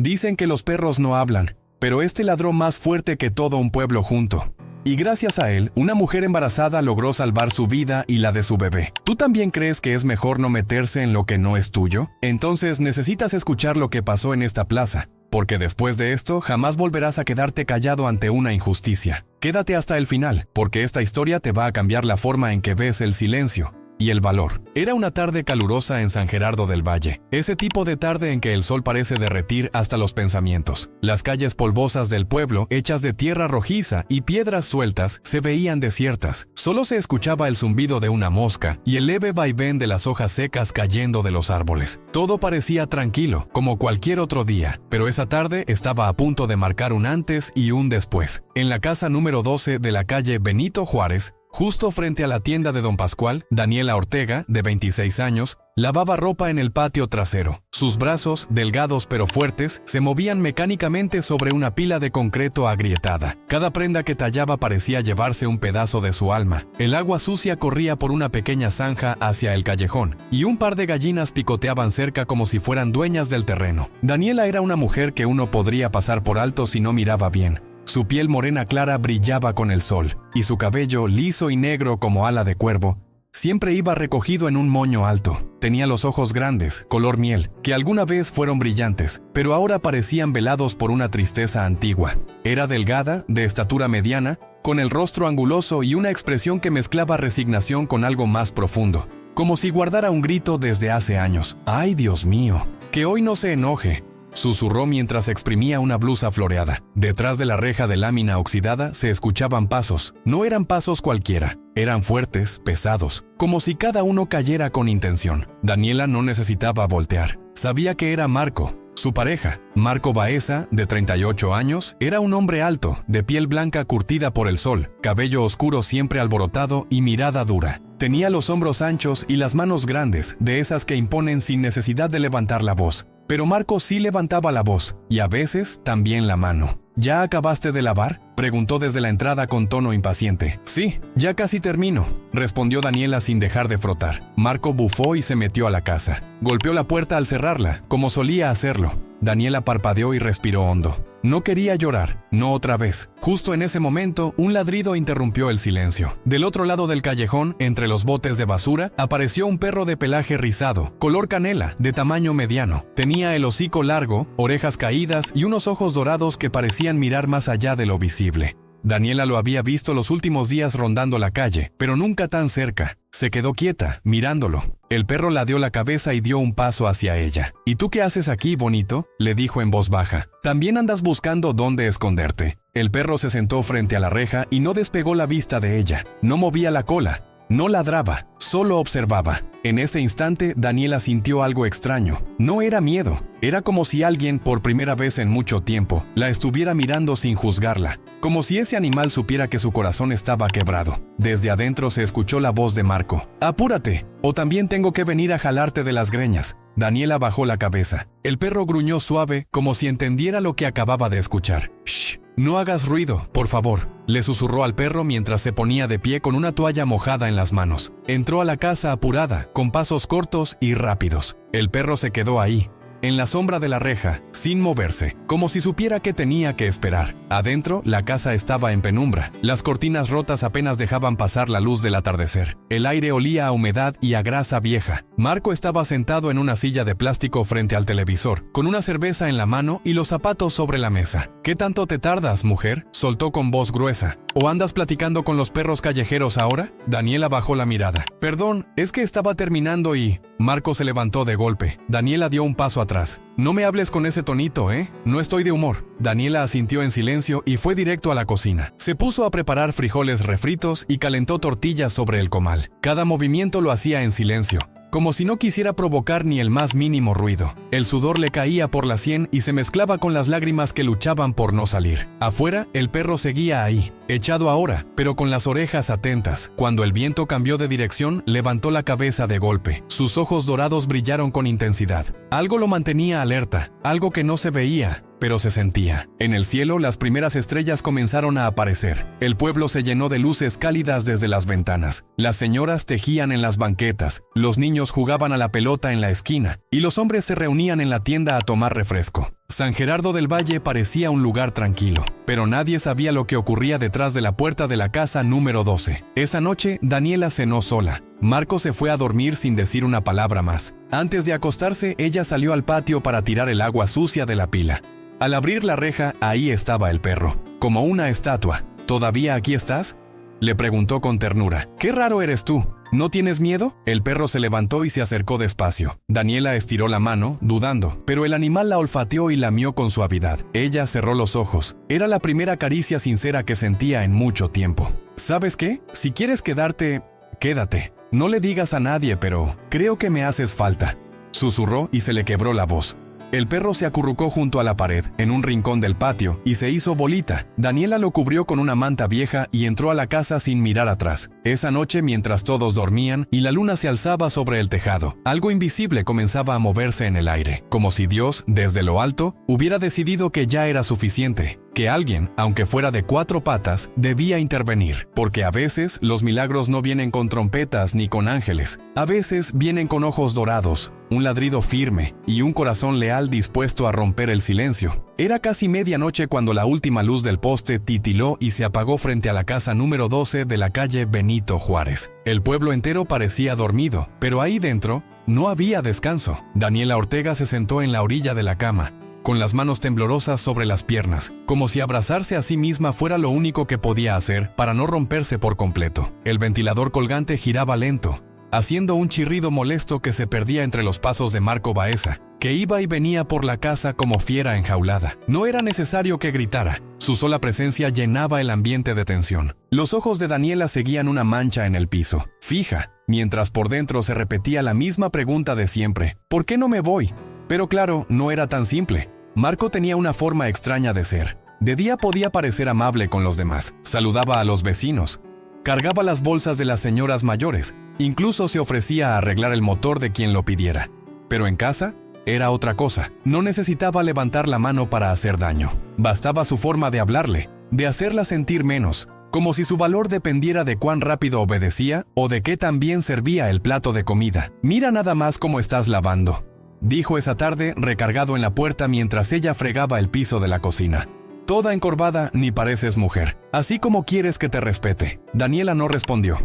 Dicen que los perros no hablan, pero este ladró más fuerte que todo un pueblo junto. Y gracias a él, una mujer embarazada logró salvar su vida y la de su bebé. ¿Tú también crees que es mejor no meterse en lo que no es tuyo? Entonces necesitas escuchar lo que pasó en esta plaza, porque después de esto jamás volverás a quedarte callado ante una injusticia. Quédate hasta el final, porque esta historia te va a cambiar la forma en que ves el silencio y el valor. Era una tarde calurosa en San Gerardo del Valle, ese tipo de tarde en que el sol parece derretir hasta los pensamientos. Las calles polvosas del pueblo, hechas de tierra rojiza y piedras sueltas, se veían desiertas. Solo se escuchaba el zumbido de una mosca y el leve vaivén de las hojas secas cayendo de los árboles. Todo parecía tranquilo, como cualquier otro día, pero esa tarde estaba a punto de marcar un antes y un después. En la casa número 12 de la calle Benito Juárez, justo frente a la tienda de don Pascual, Daniela Ortega, de 26 años, lavaba ropa en el patio trasero. Sus brazos, delgados pero fuertes, se movían mecánicamente sobre una pila de concreto agrietada. Cada prenda que tallaba parecía llevarse un pedazo de su alma. El agua sucia corría por una pequeña zanja hacia el callejón, y un par de gallinas picoteaban cerca como si fueran dueñas del terreno. Daniela era una mujer que uno podría pasar por alto si no miraba bien. Su piel morena clara brillaba con el sol, y su cabello, liso y negro como ala de cuervo, siempre iba recogido en un moño alto. Tenía los ojos grandes, color miel, que alguna vez fueron brillantes, pero ahora parecían velados por una tristeza antigua. Era delgada, de estatura mediana, con el rostro anguloso y una expresión que mezclaba resignación con algo más profundo, como si guardara un grito desde hace años. ¡Ay, Dios mío! Que hoy no se enoje, susurró mientras exprimía una blusa floreada. Detrás de la reja de lámina oxidada se escuchaban pasos. No eran pasos cualquiera, eran fuertes, pesados, como si cada uno cayera con intención. Daniela no necesitaba voltear. Sabía que era Marco, su pareja. Marco Baeza, de 38 años, era un hombre alto, de piel blanca curtida por el sol, cabello oscuro siempre alborotado y mirada dura. Tenía los hombros anchos y las manos grandes, de esas que imponen sin necesidad de levantar la voz. Pero Marco sí levantaba la voz, y a veces también la mano. ¿Ya acabaste de lavar?, preguntó desde la entrada con tono impaciente. Sí, ya casi termino, respondió Daniela sin dejar de frotar. Marco bufó y se metió a la casa. Golpeó la puerta al cerrarla, como solía hacerlo. Daniela parpadeó y respiró hondo. No quería llorar, no otra vez. Justo en ese momento, un ladrido interrumpió el silencio. Del otro lado del callejón, entre los botes de basura, apareció un perro de pelaje rizado, color canela, de tamaño mediano. Tenía el hocico largo, orejas caídas y unos ojos dorados que parecían mirar más allá de lo visible. Daniela lo había visto los últimos días rondando la calle, pero nunca tan cerca. Se quedó quieta, mirándolo. El perro ladeó la cabeza y dio un paso hacia ella. ¿Y tú qué haces aquí, bonito?, le dijo en voz baja. ¿También andas buscando dónde esconderte? El perro se sentó frente a la reja y no despegó la vista de ella. No movía la cola, no ladraba, solo observaba. En ese instante, Daniela sintió algo extraño. No era miedo, era como si alguien, por primera vez en mucho tiempo, la estuviera mirando sin juzgarla. Como si ese animal supiera que su corazón estaba quebrado. Desde adentro se escuchó la voz de Marco. «Apúrate, o también tengo que venir a jalarte de las greñas». Daniela bajó la cabeza. El perro gruñó suave, como si entendiera lo que acababa de escuchar. «Shh, no hagas ruido, por favor», le susurró al perro mientras se ponía de pie con una toalla mojada en las manos. Entró a la casa apurada, con pasos cortos y rápidos. El perro se quedó ahí, en la sombra de la reja, sin moverse, como si supiera que tenía que esperar. Adentro, la casa estaba en penumbra. Las cortinas rotas apenas dejaban pasar la luz del atardecer. El aire olía a humedad y a grasa vieja. Marco estaba sentado en una silla de plástico frente al televisor, con una cerveza en la mano y los zapatos sobre la mesa. «¿Qué tanto te tardas, mujer?», soltó con voz gruesa. «¿O andas platicando con los perros callejeros ahora?». Daniela bajó la mirada. «Perdón, es que estaba terminando y...». Marco se levantó de golpe. Daniela dio un paso atrás. «No me hables con ese tonito, ¿eh? No estoy de humor». Daniela asintió en silencio y fue directo a la cocina. Se puso a preparar frijoles refritos y calentó tortillas sobre el comal. Cada movimiento lo hacía en silencio, como si no quisiera provocar ni el más mínimo ruido. El sudor le caía por la sien y se mezclaba con las lágrimas que luchaban por no salir. Afuera, el perro seguía ahí, echado ahora, pero con las orejas atentas. Cuando el viento cambió de dirección, levantó la cabeza de golpe. Sus ojos dorados brillaron con intensidad. Algo lo mantenía alerta, algo que no se veía, pero se sentía. En el cielo, las primeras estrellas comenzaron a aparecer. El pueblo se llenó de luces cálidas desde las ventanas. Las señoras tejían en las banquetas, los niños jugaban a la pelota en la esquina, y los hombres se reunían en la tienda a tomar refresco. San Gerardo del Valle parecía un lugar tranquilo, pero nadie sabía lo que ocurría detrás de la puerta de la casa número 12. Esa noche, Daniela cenó sola. Marco se fue a dormir sin decir una palabra más. Antes de acostarse, ella salió al patio para tirar el agua sucia de la pila. Al abrir la reja, ahí estaba el perro, como una estatua. ¿Todavía aquí estás?, le preguntó con ternura. «Qué raro eres tú. ¿No tienes miedo?». El perro se levantó y se acercó despacio. Daniela estiró la mano, dudando, pero el animal la olfateó y lamió con suavidad. Ella cerró los ojos. Era la primera caricia sincera que sentía en mucho tiempo. «¿Sabes qué? Si quieres quedarte, quédate. No le digas a nadie, pero creo que me haces falta», susurró y se le quebró la voz. El perro se acurrucó junto a la pared, en un rincón del patio, y se hizo bolita. Daniela lo cubrió con una manta vieja y entró a la casa sin mirar atrás. Esa noche, mientras todos dormían y la luna se alzaba sobre el tejado, algo invisible comenzaba a moverse en el aire, como si Dios, desde lo alto, hubiera decidido que ya era suficiente, que alguien, aunque fuera de 4 patas, debía intervenir, porque a veces los milagros no vienen con trompetas ni con ángeles. A veces vienen con ojos dorados, un ladrido firme y un corazón leal dispuesto a romper el silencio. Era casi medianoche cuando la última luz del poste titiló y se apagó frente a la casa número 12 de la calle Benito Juárez. El pueblo entero parecía dormido, pero ahí dentro no había descanso. Daniela Ortega se sentó en la orilla de la cama, con las manos temblorosas sobre las piernas, como si abrazarse a sí misma fuera lo único que podía hacer para no romperse por completo. El ventilador colgante giraba lento, haciendo un chirrido molesto que se perdía entre los pasos de Marco Baeza, que iba y venía por la casa como fiera enjaulada. No era necesario que gritara. Su sola presencia llenaba el ambiente de tensión. Los ojos de Daniela seguían una mancha en el piso, fija, mientras por dentro se repetía la misma pregunta de siempre: ¿por qué no me voy? Pero claro, no era tan simple. Marco tenía una forma extraña de ser. De día podía parecer amable con los demás, saludaba a los vecinos, cargaba las bolsas de las señoras mayores, incluso se ofrecía a arreglar el motor de quien lo pidiera. Pero en casa era otra cosa. No necesitaba levantar la mano para hacer daño. Bastaba su forma de hablarle, de hacerla sentir menos, como si su valor dependiera de cuán rápido obedecía o de qué tan bien servía el plato de comida. «Mira nada más cómo estás lavando», dijo esa tarde recargado en la puerta mientras ella fregaba el piso de la cocina. «Toda encorvada, ni pareces mujer. Así como quieres que te respete». Daniela no respondió.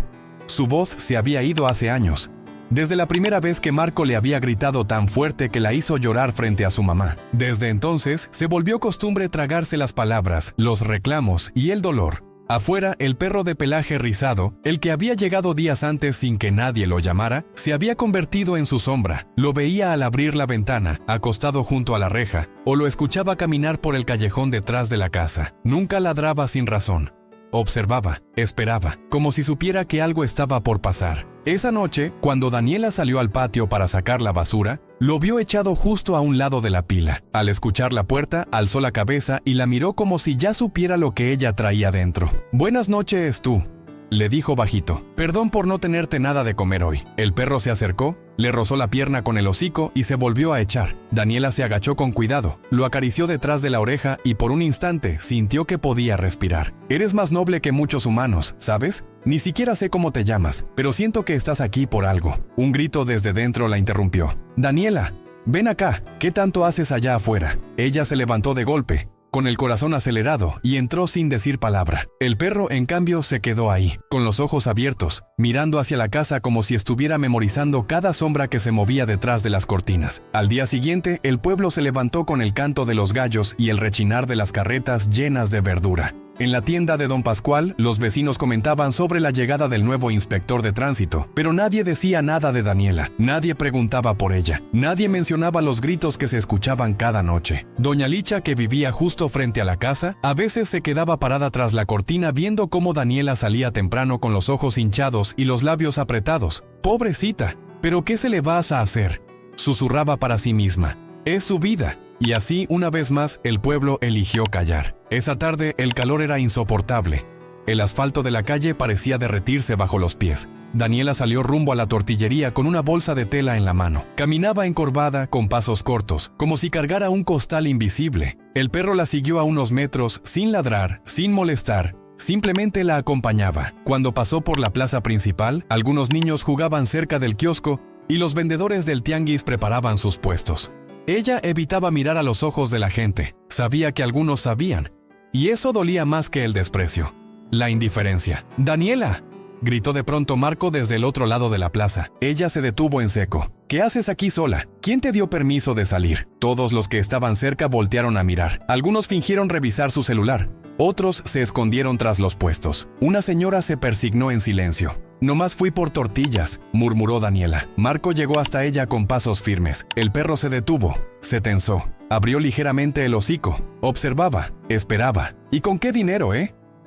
Su voz se había ido hace años, desde la primera vez que Marco le había gritado tan fuerte que la hizo llorar frente a su mamá. Desde entonces, se volvió costumbre tragarse las palabras, los reclamos y el dolor. Afuera, el perro de pelaje rizado, el que había llegado días antes sin que nadie lo llamara, se había convertido en su sombra. Lo veía al abrir la ventana, acostado junto a la reja, o lo escuchaba caminar por el callejón detrás de la casa. Nunca ladraba sin razón. Observaba, esperaba, como si supiera que algo estaba por pasar. Esa noche, cuando Daniela salió al patio para sacar la basura, lo vio echado justo a un lado de la pila. Al escuchar la puerta, alzó la cabeza y la miró como si ya supiera lo que ella traía dentro. «Buenas noches, tú», le dijo bajito. «Perdón por no tenerte nada de comer hoy». El perro se acercó, le rozó la pierna con el hocico y se volvió a echar. Daniela se agachó con cuidado, lo acarició detrás de la oreja y por un instante sintió que podía respirar. «Eres más noble que muchos humanos, ¿sabes? Ni siquiera sé cómo te llamas, pero siento que estás aquí por algo». Un grito desde dentro la interrumpió. «Daniela, ven acá, ¿qué tanto haces allá afuera?». Ella se levantó de golpe, con el corazón acelerado, y entró sin decir palabra. El perro, en cambio, se quedó ahí, con los ojos abiertos, mirando hacia la casa como si estuviera memorizando cada sombra que se movía detrás de las cortinas. Al día siguiente, el pueblo se levantó con el canto de los gallos y el rechinar de las carretas llenas de verdura. En la tienda de don Pascual, los vecinos comentaban sobre la llegada del nuevo inspector de tránsito, pero nadie decía nada de Daniela, nadie preguntaba por ella, nadie mencionaba los gritos que se escuchaban cada noche. Doña Licha, que vivía justo frente a la casa, a veces se quedaba parada tras la cortina viendo cómo Daniela salía temprano con los ojos hinchados y los labios apretados. «Pobrecita, ¿pero qué se le vas a hacer?», susurraba para sí misma. «Es su vida». Y así, una vez más, el pueblo eligió callar. Esa tarde, el calor era insoportable. El asfalto de la calle parecía derretirse bajo los pies. Daniela salió rumbo a la tortillería con una bolsa de tela en la mano. Caminaba encorvada, con pasos cortos, como si cargara un costal invisible. El perro la siguió a unos metros, sin ladrar, sin molestar. Simplemente la acompañaba. Cuando pasó por la plaza principal, algunos niños jugaban cerca del kiosco y los vendedores del tianguis preparaban sus puestos. Ella evitaba mirar a los ojos de la gente. Sabía que algunos sabían. Y eso dolía más que el desprecio. La indiferencia. ¡Daniela!, gritó de pronto Marco desde el otro lado de la plaza. Ella se detuvo en seco. ¿Qué haces aquí sola? ¿Quién te dio permiso de salir? Todos los que estaban cerca voltearon a mirar. Algunos fingieron revisar su celular. Otros se escondieron tras los puestos. Una señora se persignó en silencio. «Nomás fui por tortillas», murmuró Daniela. Marco llegó hasta ella con pasos firmes. El perro se detuvo, se tensó, abrió ligeramente el hocico, observaba, esperaba. «¿Y con qué dinero,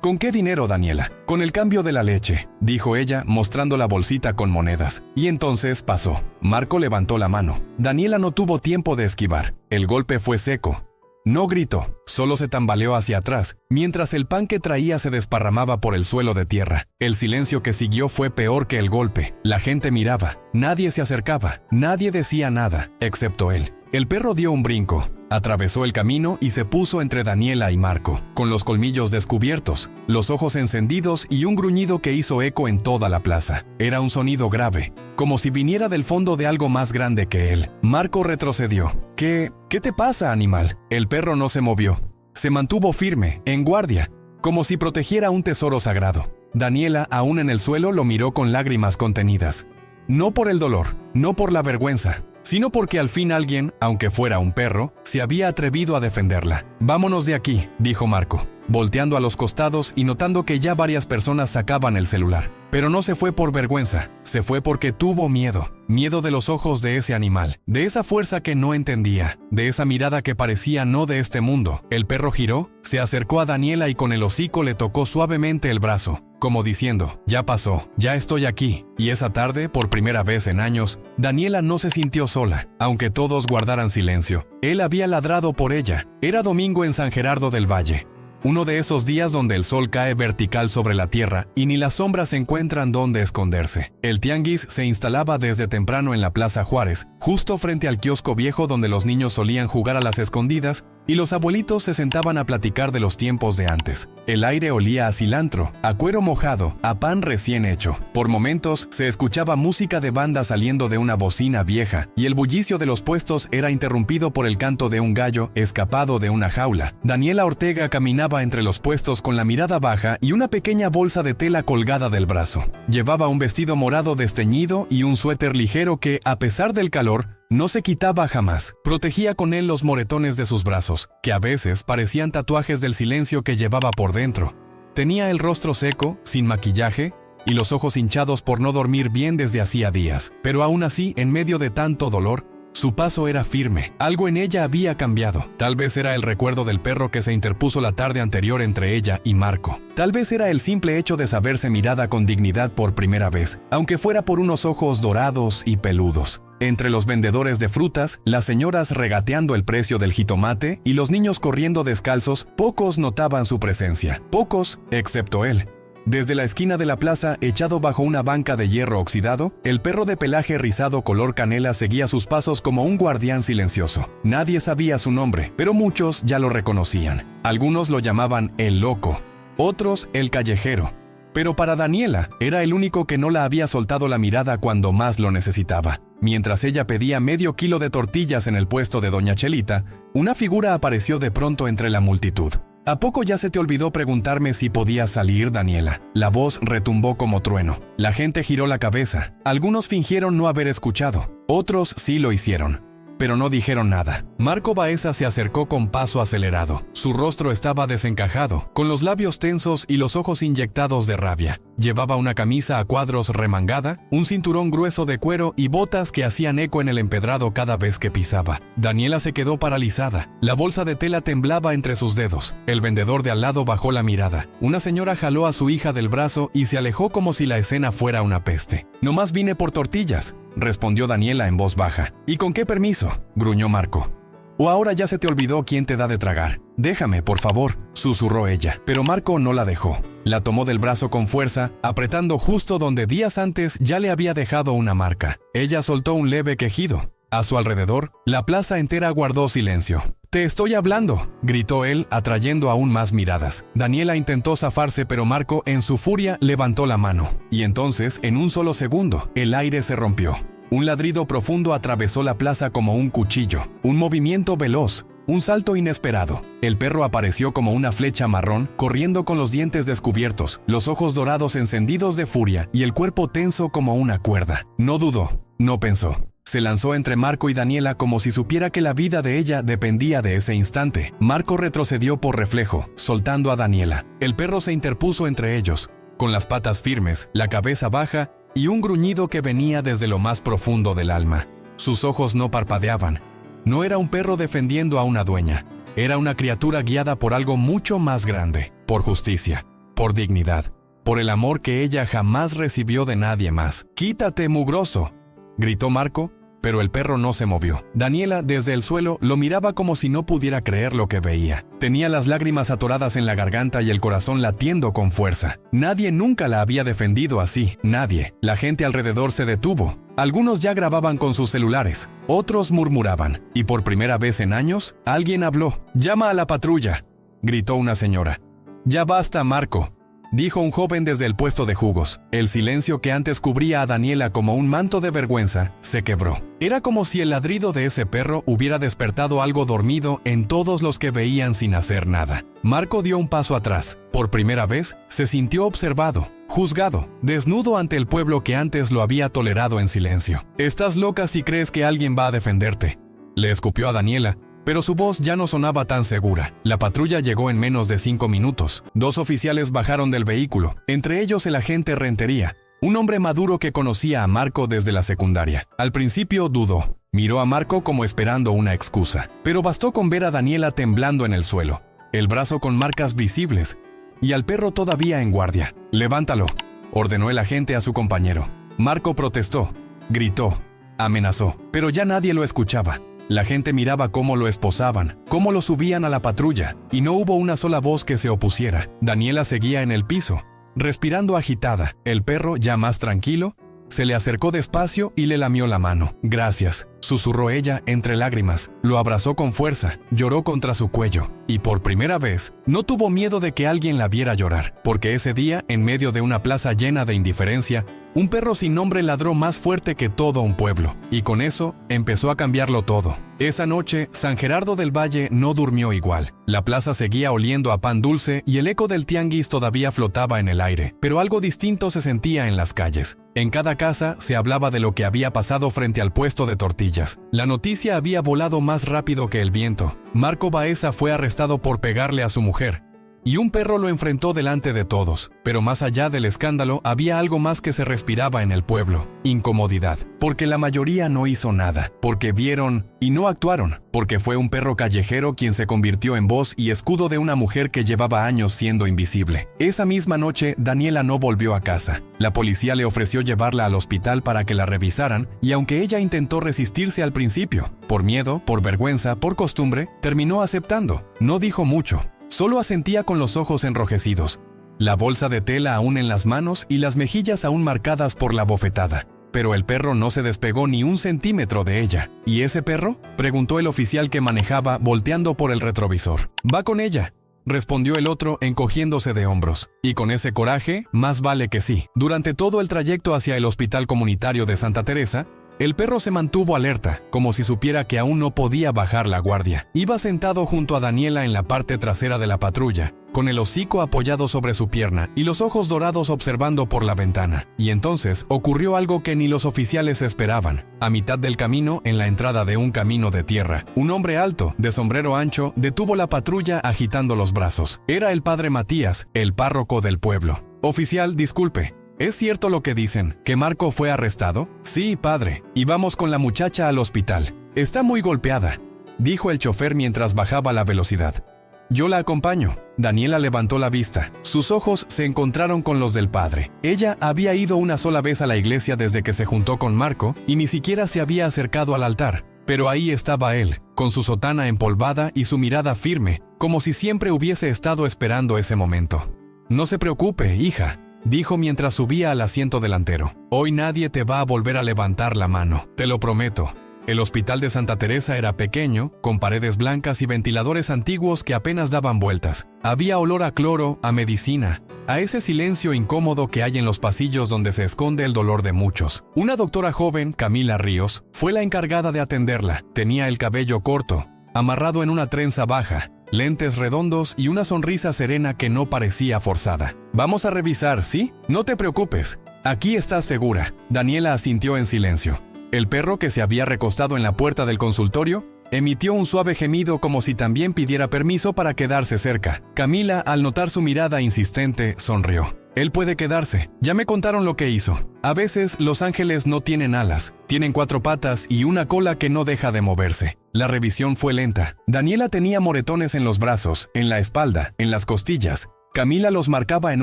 ¿Con qué dinero, Daniela?» «Con el cambio de la leche», dijo ella, mostrando la bolsita con monedas. Y entonces pasó. Marco levantó la mano. Daniela no tuvo tiempo de esquivar. El golpe fue seco. No gritó, solo se tambaleó hacia atrás, mientras el pan que traía se desparramaba por el suelo de tierra. El silencio que siguió fue peor que el golpe. La gente miraba, nadie se acercaba, nadie decía nada, excepto él. El perro dio un brinco, atravesó el camino y se puso entre Daniela y Marco, con los colmillos descubiertos, los ojos encendidos y un gruñido que hizo eco en toda la plaza. Era un sonido grave, como si viniera del fondo de algo más grande que él. Marco retrocedió. ¿Qué te pasa, animal?» El perro no se movió. Se mantuvo firme, en guardia, como si protegiera un tesoro sagrado. Daniela, aún en el suelo, lo miró con lágrimas contenidas. No por el dolor, no por la vergüenza, sino porque al fin alguien, aunque fuera un perro, se había atrevido a defenderla. «Vámonos de aquí», dijo Marco, volteando a los costados y notando que ya varias personas sacaban el celular. Pero no se fue por vergüenza, se fue porque tuvo miedo. Miedo de los ojos de ese animal, de esa fuerza que no entendía, de esa mirada que parecía no de este mundo. El perro giró, se acercó a Daniela y con el hocico le tocó suavemente el brazo, como diciendo, «Ya pasó, ya estoy aquí». Y esa tarde, por primera vez en años, Daniela no se sintió sola, aunque todos guardaran silencio. Él había ladrado por ella. Era domingo en San Gerardo del Valle. Uno de esos días donde el sol cae vertical sobre la tierra y ni las sombras encuentran dónde esconderse. El tianguis se instalaba desde temprano en la Plaza Juárez, justo frente al kiosco viejo donde los niños solían jugar a las escondidas y los abuelitos se sentaban a platicar de los tiempos de antes. El aire olía a cilantro, a cuero mojado, a pan recién hecho. Por momentos se escuchaba música de banda saliendo de una bocina vieja y el bullicio de los puestos era interrumpido por el canto de un gallo escapado de una jaula. Daniela Ortega caminaba entre los puestos con la mirada baja y una pequeña bolsa de tela colgada del brazo. Llevaba un vestido morado desteñido y un suéter ligero que, a pesar del calor, no se quitaba jamás. Protegía con él los moretones de sus brazos, que a veces parecían tatuajes del silencio que llevaba por dentro. Tenía el rostro seco, sin maquillaje, y los ojos hinchados por no dormir bien desde hacía días. Pero aún así, en medio de tanto dolor, su paso era firme. Algo en ella había cambiado. Tal vez era el recuerdo del perro que se interpuso la tarde anterior entre ella y Marco. Tal vez era el simple hecho de saberse mirada con dignidad por primera vez, aunque fuera por unos ojos dorados y peludos. Entre los vendedores de frutas, las señoras regateando el precio del jitomate y los niños corriendo descalzos, pocos notaban su presencia. Pocos, excepto él. Desde la esquina de la plaza, echado bajo una banca de hierro oxidado, el perro de pelaje rizado color canela seguía sus pasos como un guardián silencioso. Nadie sabía su nombre, pero muchos ya lo reconocían. Algunos lo llamaban el loco, otros el callejero. Pero para Daniela, era el único que no la había soltado la mirada cuando más lo necesitaba. Mientras ella pedía medio kilo de tortillas en el puesto de Doña Chelita, una figura apareció de pronto entre la multitud. ¿A poco ya se te olvidó preguntarme si podía salir, Daniela? La voz retumbó como trueno. La gente giró la cabeza. Algunos fingieron no haber escuchado. Otros sí lo hicieron, pero no dijeron nada. Marco Baeza se acercó con paso acelerado. Su rostro estaba desencajado, con los labios tensos y los ojos inyectados de rabia. Llevaba una camisa a cuadros remangada, un cinturón grueso de cuero y botas que hacían eco en el empedrado cada vez que pisaba. Daniela se quedó paralizada. La bolsa de tela temblaba entre sus dedos. El vendedor de al lado bajó la mirada. Una señora jaló a su hija del brazo y se alejó como si la escena fuera una peste. «Nomás vine por tortillas», respondió Daniela en voz baja. «¿Y con qué permiso?», gruñó Marco. «¿O ahora ya se te olvidó quién te da de tragar? Déjame, por favor», susurró ella. Pero Marco no la dejó. La tomó del brazo con fuerza, apretando justo donde días antes ya le había dejado una marca. Ella soltó un leve quejido. A su alrededor, la plaza entera guardó silencio. «Te estoy hablando», gritó él, atrayendo aún más miradas. Daniela intentó zafarse, pero Marco, en su furia, levantó la mano. Y entonces, en un solo segundo, el aire se rompió. Un ladrido profundo atravesó la plaza como un cuchillo. Un movimiento veloz. Un salto inesperado. El perro apareció como una flecha marrón, corriendo con los dientes descubiertos, los ojos dorados encendidos de furia y el cuerpo tenso como una cuerda. No dudó, no pensó. Se lanzó entre Marco y Daniela como si supiera que la vida de ella dependía de ese instante. Marco retrocedió por reflejo, soltando a Daniela. El perro se interpuso entre ellos, con las patas firmes, la cabeza baja y un gruñido que venía desde lo más profundo del alma. Sus ojos no parpadeaban. No era un perro defendiendo a una dueña. Era una criatura guiada por algo mucho más grande, por justicia, por dignidad, por el amor que ella jamás recibió de nadie más. «¡Quítate, mugroso!», gritó Marco, pero el perro no se movió. Daniela, desde el suelo, lo miraba como si no pudiera creer lo que veía. Tenía las lágrimas atoradas en la garganta y el corazón latiendo con fuerza. Nadie nunca la había defendido así, nadie. La gente alrededor se detuvo. Algunos ya grababan con sus celulares, otros murmuraban, y por primera vez en años, alguien habló. «¡Llama a la patrulla!», gritó una señora. «Ya basta, Marco», dijo un joven desde el puesto de jugos. El silencio que antes cubría a Daniela como un manto de vergüenza se quebró. Era como si el ladrido de ese perro hubiera despertado algo dormido en todos los que veían sin hacer nada. Marco dio un paso atrás. Por primera vez, se sintió observado, juzgado, desnudo ante el pueblo que antes lo había tolerado en silencio. «Estás loca si crees que alguien va a defenderte», le escupió a Daniela. Pero su voz ya no sonaba tan segura. La patrulla llegó en menos de 5 minutos. 2 oficiales bajaron del vehículo, entre ellos el agente Rentería, un hombre maduro que conocía a Marco desde la secundaria. Al principio dudó. Miró a Marco como esperando una excusa. Pero bastó con ver a Daniela temblando en el suelo, el brazo con marcas visibles, y al perro todavía en guardia. «Levántalo», ordenó el agente a su compañero. Marco protestó, gritó, amenazó, pero ya nadie lo escuchaba. La gente miraba cómo lo esposaban, cómo lo subían a la patrulla, y no hubo una sola voz que se opusiera. Daniela seguía en el piso, respirando agitada. El perro, ya más tranquilo, se le acercó despacio y le lamió la mano. «Gracias», susurró ella entre lágrimas. Lo abrazó con fuerza, lloró contra su cuello, y por primera vez no tuvo miedo de que alguien la viera llorar, porque ese día, en medio de una plaza llena de indiferencia, un perro sin nombre ladró más fuerte que todo un pueblo, y con eso empezó a cambiarlo todo. Esa noche, San Gerardo del Valle no durmió igual. La plaza seguía oliendo a pan dulce y el eco del tianguis todavía flotaba en el aire, pero algo distinto se sentía en las calles. En cada casa se hablaba de lo que había pasado frente al puesto de tortillas. La noticia había volado más rápido que el viento. Marco Baeza fue arrestado por pegarle a su mujer, y un perro lo enfrentó delante de todos. Pero más allá del escándalo, había algo más que se respiraba en el pueblo: incomodidad. Porque la mayoría no hizo nada, porque vieron y no actuaron, porque fue un perro callejero quien se convirtió en voz y escudo de una mujer que llevaba años siendo invisible. Esa misma noche, Daniela no volvió a casa. La policía le ofreció llevarla al hospital para que la revisaran, y aunque ella intentó resistirse al principio, por miedo, por vergüenza, por costumbre, terminó aceptando. No dijo mucho. Solo asentía con los ojos enrojecidos, la bolsa de tela aún en las manos y las mejillas aún marcadas por la bofetada. Pero el perro no se despegó ni un centímetro de ella. ¿Y ese perro?, preguntó el oficial que manejaba, volteando por el retrovisor. «Va con ella», respondió el otro, encogiéndose de hombros. «Y con ese coraje, más vale que sí». Durante todo el trayecto hacia el hospital comunitario de Santa Teresa, el perro se mantuvo alerta, como si supiera que aún no podía bajar la guardia. Iba sentado junto a Daniela en la parte trasera de la patrulla, con el hocico apoyado sobre su pierna y los ojos dorados observando por la ventana. Y entonces ocurrió algo que ni los oficiales esperaban. A mitad del camino, en la entrada de un camino de tierra, un hombre alto, de sombrero ancho, detuvo la patrulla agitando los brazos. Era el padre Matías, el párroco del pueblo. «Oficial, disculpe. ¿Es cierto lo que dicen, que Marco fue arrestado?» «Sí, padre, y vamos con la muchacha al hospital. Está muy golpeada», dijo el chofer mientras bajaba la velocidad. «Yo la acompaño». Daniela levantó la vista. Sus ojos se encontraron con los del padre. Ella había ido una sola vez a la iglesia desde que se juntó con Marco y ni siquiera se había acercado al altar. Pero ahí estaba él, con su sotana empolvada y su mirada firme, como si siempre hubiese estado esperando ese momento. «No se preocupe, hija», dijo mientras subía al asiento delantero. «Hoy nadie te va a volver a levantar la mano, te lo prometo». El hospital de Santa Teresa era pequeño, con paredes blancas y ventiladores antiguos que apenas daban vueltas. Había olor a cloro, a medicina, a ese silencio incómodo que hay en los pasillos donde se esconde el dolor de muchos. Una doctora joven, Camila Ríos, fue la encargada de atenderla. Tenía el cabello corto, amarrado en una trenza baja, lentes redondos y una sonrisa serena que no parecía forzada. «Vamos a revisar, ¿sí? No te preocupes. Aquí estás segura». Daniela asintió en silencio. El perro, que se había recostado en la puerta del consultorio, emitió un suave gemido como si también pidiera permiso para quedarse cerca. Camila, al notar su mirada insistente, sonrió. «Él puede quedarse. Ya me contaron lo que hizo. A veces los ángeles no tienen alas, tienen 4 patas y una cola que no deja de moverse». La revisión fue lenta. Daniela tenía moretones en los brazos, en la espalda, en las costillas. Camila los marcaba en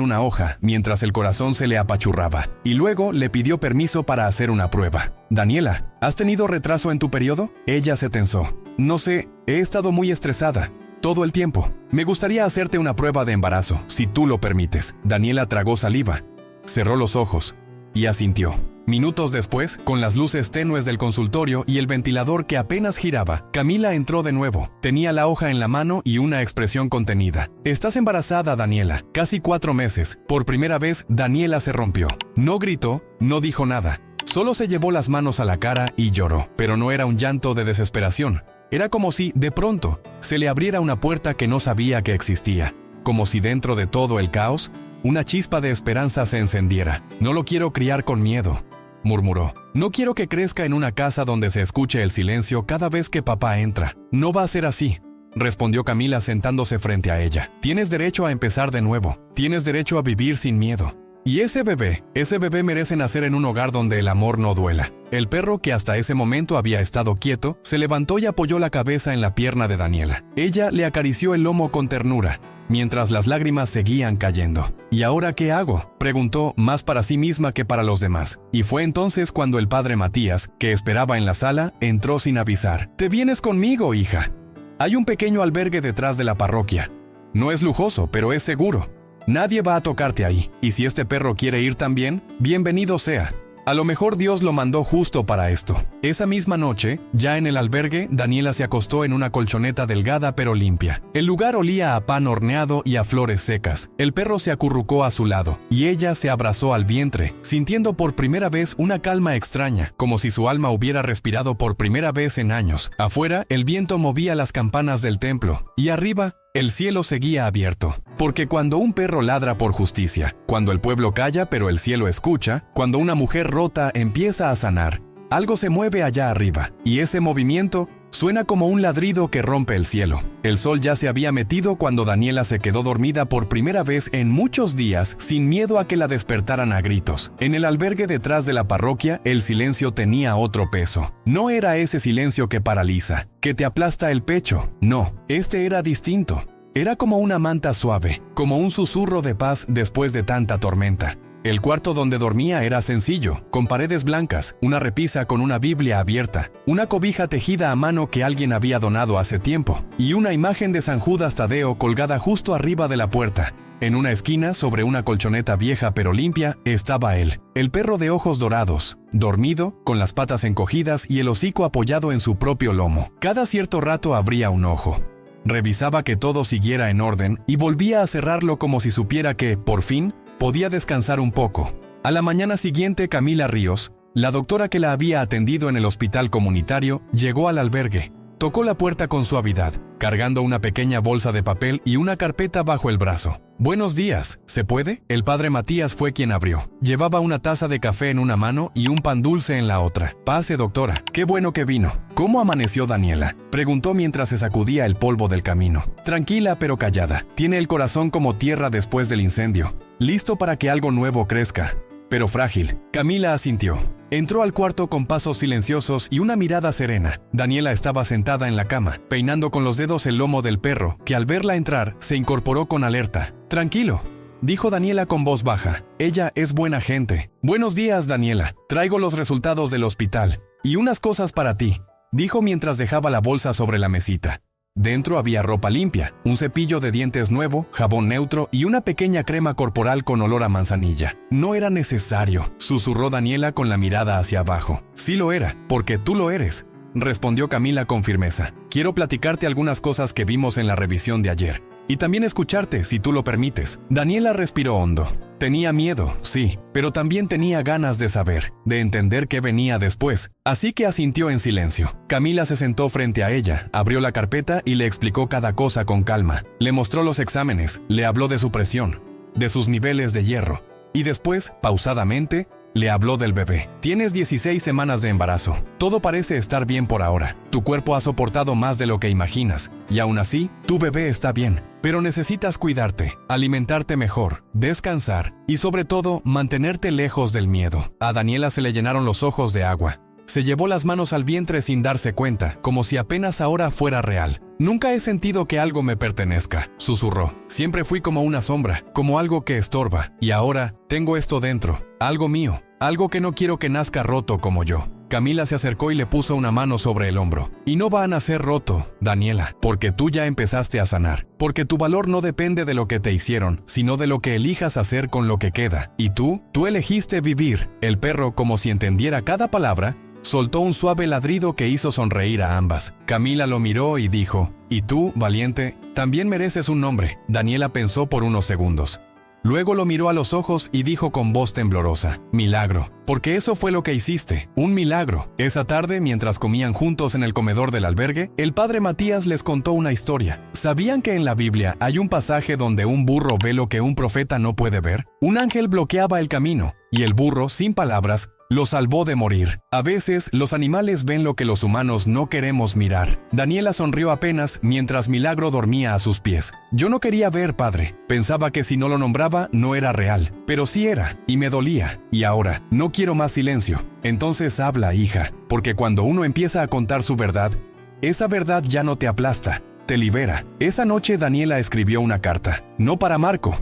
una hoja, mientras el corazón se le apachurraba, y luego le pidió permiso para hacer una prueba. «Daniela, ¿has tenido retraso en tu periodo?». Ella se tensó. «No sé, he estado muy estresada. Todo el tiempo. Me gustaría hacerte una prueba de embarazo, si tú lo permites». Daniela tragó saliva, cerró los ojos y asintió. Minutos después, con las luces tenues del consultorio y el ventilador que apenas giraba, Camila entró de nuevo. Tenía la hoja en la mano y una expresión contenida. «Estás embarazada, Daniela. Casi 4 meses». Por primera vez, Daniela se rompió. No gritó, no dijo nada. Solo se llevó las manos a la cara y lloró. Pero no era un llanto de desesperación. Era como si, de pronto, se le abriera una puerta que no sabía que existía. Como si dentro de todo el caos, una chispa de esperanza se encendiera. «No lo quiero criar con miedo», murmuró. «No quiero que crezca en una casa donde se escuche el silencio cada vez que papá entra». «No va a ser así», respondió Camila sentándose frente a ella. «Tienes derecho a empezar de nuevo. Tienes derecho a vivir sin miedo. Y ese bebé merece nacer en un hogar donde el amor no duela». El perro, que hasta ese momento había estado quieto, se levantó y apoyó la cabeza en la pierna de Daniela. Ella le acarició el lomo con ternura, mientras las lágrimas seguían cayendo. «¿Y ahora qué hago?», preguntó, más para sí misma que para los demás. Y fue entonces cuando el padre Matías, que esperaba en la sala, entró sin avisar. «Te vienes conmigo, hija. Hay un pequeño albergue detrás de la parroquia. No es lujoso, pero es seguro. Nadie va a tocarte ahí. Y si este perro quiere ir también, bienvenido sea. A lo mejor Dios lo mandó justo para esto». Esa misma noche, ya en el albergue, Daniela se acostó en una colchoneta delgada pero limpia. El lugar olía a pan horneado y a flores secas. El perro se acurrucó a su lado, y ella se abrazó al vientre, sintiendo por primera vez una calma extraña, como si su alma hubiera respirado por primera vez en años. Afuera, el viento movía las campanas del templo, y arriba, el cielo seguía abierto. Porque cuando un perro ladra por justicia, cuando el pueblo calla pero el cielo escucha, cuando una mujer rota empieza a sanar, algo se mueve allá arriba, y ese movimiento suena como un ladrido que rompe el cielo. El sol ya se había metido cuando Daniela se quedó dormida por primera vez en muchos días, sin miedo a que la despertaran a gritos. En el albergue detrás de la parroquia, el silencio tenía otro peso. No era ese silencio que paraliza, que te aplasta el pecho. No, este era distinto. Era como una manta suave, como un susurro de paz después de tanta tormenta. El cuarto donde dormía era sencillo, con paredes blancas, una repisa con una Biblia abierta, una cobija tejida a mano que alguien había donado hace tiempo, y una imagen de San Judas Tadeo colgada justo arriba de la puerta. En una esquina, sobre una colchoneta vieja pero limpia, estaba él, el perro de ojos dorados, dormido, con las patas encogidas y el hocico apoyado en su propio lomo. Cada cierto rato abría un ojo. Revisaba que todo siguiera en orden y volvía a cerrarlo como si supiera que, por fin, podía descansar un poco. A la mañana siguiente, Camila Ríos, la doctora que la había atendido en el hospital comunitario, llegó al albergue. Tocó la puerta con suavidad, cargando una pequeña bolsa de papel y una carpeta bajo el brazo. «Buenos días, ¿se puede?». El padre Matías fue quien abrió. Llevaba una taza de café en una mano y un pan dulce en la otra. «Pase, doctora. Qué bueno que vino». «¿Cómo amaneció Daniela?», preguntó mientras se sacudía el polvo del camino. «Tranquila pero callada. Tiene el corazón como tierra después del incendio. Listo para que algo nuevo crezca, pero frágil». Camila asintió. Entró al cuarto con pasos silenciosos y una mirada serena. Daniela estaba sentada en la cama, peinando con los dedos el lomo del perro, que al verla entrar, se incorporó con alerta. «Tranquilo», dijo Daniela con voz baja. «Ella es buena gente». «Buenos días, Daniela. Traigo los resultados del hospital. Y unas cosas para ti», dijo mientras dejaba la bolsa sobre la mesita. Dentro había ropa limpia, un cepillo de dientes nuevo, jabón neutro y una pequeña crema corporal con olor a manzanilla. «No era necesario», susurró Daniela con la mirada hacia abajo. «Sí lo era, porque tú lo eres», respondió Camila con firmeza. «Quiero platicarte algunas cosas que vimos en la revisión de ayer». y también escucharte si tú lo permites. Daniela respiró hondo. Tenía miedo, sí, pero también tenía ganas de saber, de entender qué venía después, así que asintió en silencio. Camila se sentó frente a ella, abrió la carpeta y le explicó cada cosa con calma. Le mostró los exámenes, le habló de su presión, de sus niveles de hierro, y después, pausadamente, le habló del bebé. Tienes 16 semanas de embarazo. Todo parece estar bien por ahora. Tu cuerpo ha soportado más de lo que imaginas. Y aún así, tu bebé está bien. Pero necesitas cuidarte, alimentarte mejor, descansar y sobre todo, mantenerte lejos del miedo. A Daniela se le llenaron los ojos de agua. Se llevó las manos al vientre sin darse cuenta, como si apenas ahora fuera real. Nunca he sentido que algo me pertenezca, susurró. Siempre fui como una sombra, como algo que estorba. Y ahora, tengo esto dentro, algo mío, algo que no quiero que nazca roto como yo. Camila se acercó y le puso una mano sobre el hombro. Y no va a nacer roto, Daniela, porque tú ya empezaste a sanar. Porque tu valor no depende de lo que te hicieron, sino de lo que elijas hacer con lo que queda. Y tú elegiste vivir. El perro, como si entendiera cada palabra, soltó un suave ladrido que hizo sonreír a ambas. Camila lo miró y dijo, «Y tú, valiente, también mereces un nombre». Daniela pensó por unos segundos. Luego lo miró a los ojos y dijo con voz temblorosa, «Milagro, porque eso fue lo que hiciste, un milagro». Esa tarde, mientras comían juntos en el comedor del albergue, el padre Matías les contó una historia. ¿Sabían que en la Biblia hay un pasaje donde un burro ve lo que un profeta no puede ver? Un ángel bloqueaba el camino, y el burro, sin palabras, lo salvó de morir. A veces, los animales ven lo que los humanos no queremos mirar. Daniela sonrió apenas mientras Milagro dormía a sus pies. Yo no quería ver, padre. Pensaba que si no lo nombraba, no era real. Pero sí era, y me dolía. Y ahora, no quiero más silencio. Entonces habla, hija, porque cuando uno empieza a contar su verdad, esa verdad ya no te aplasta, te libera. Esa noche Daniela escribió una carta, no para Marco,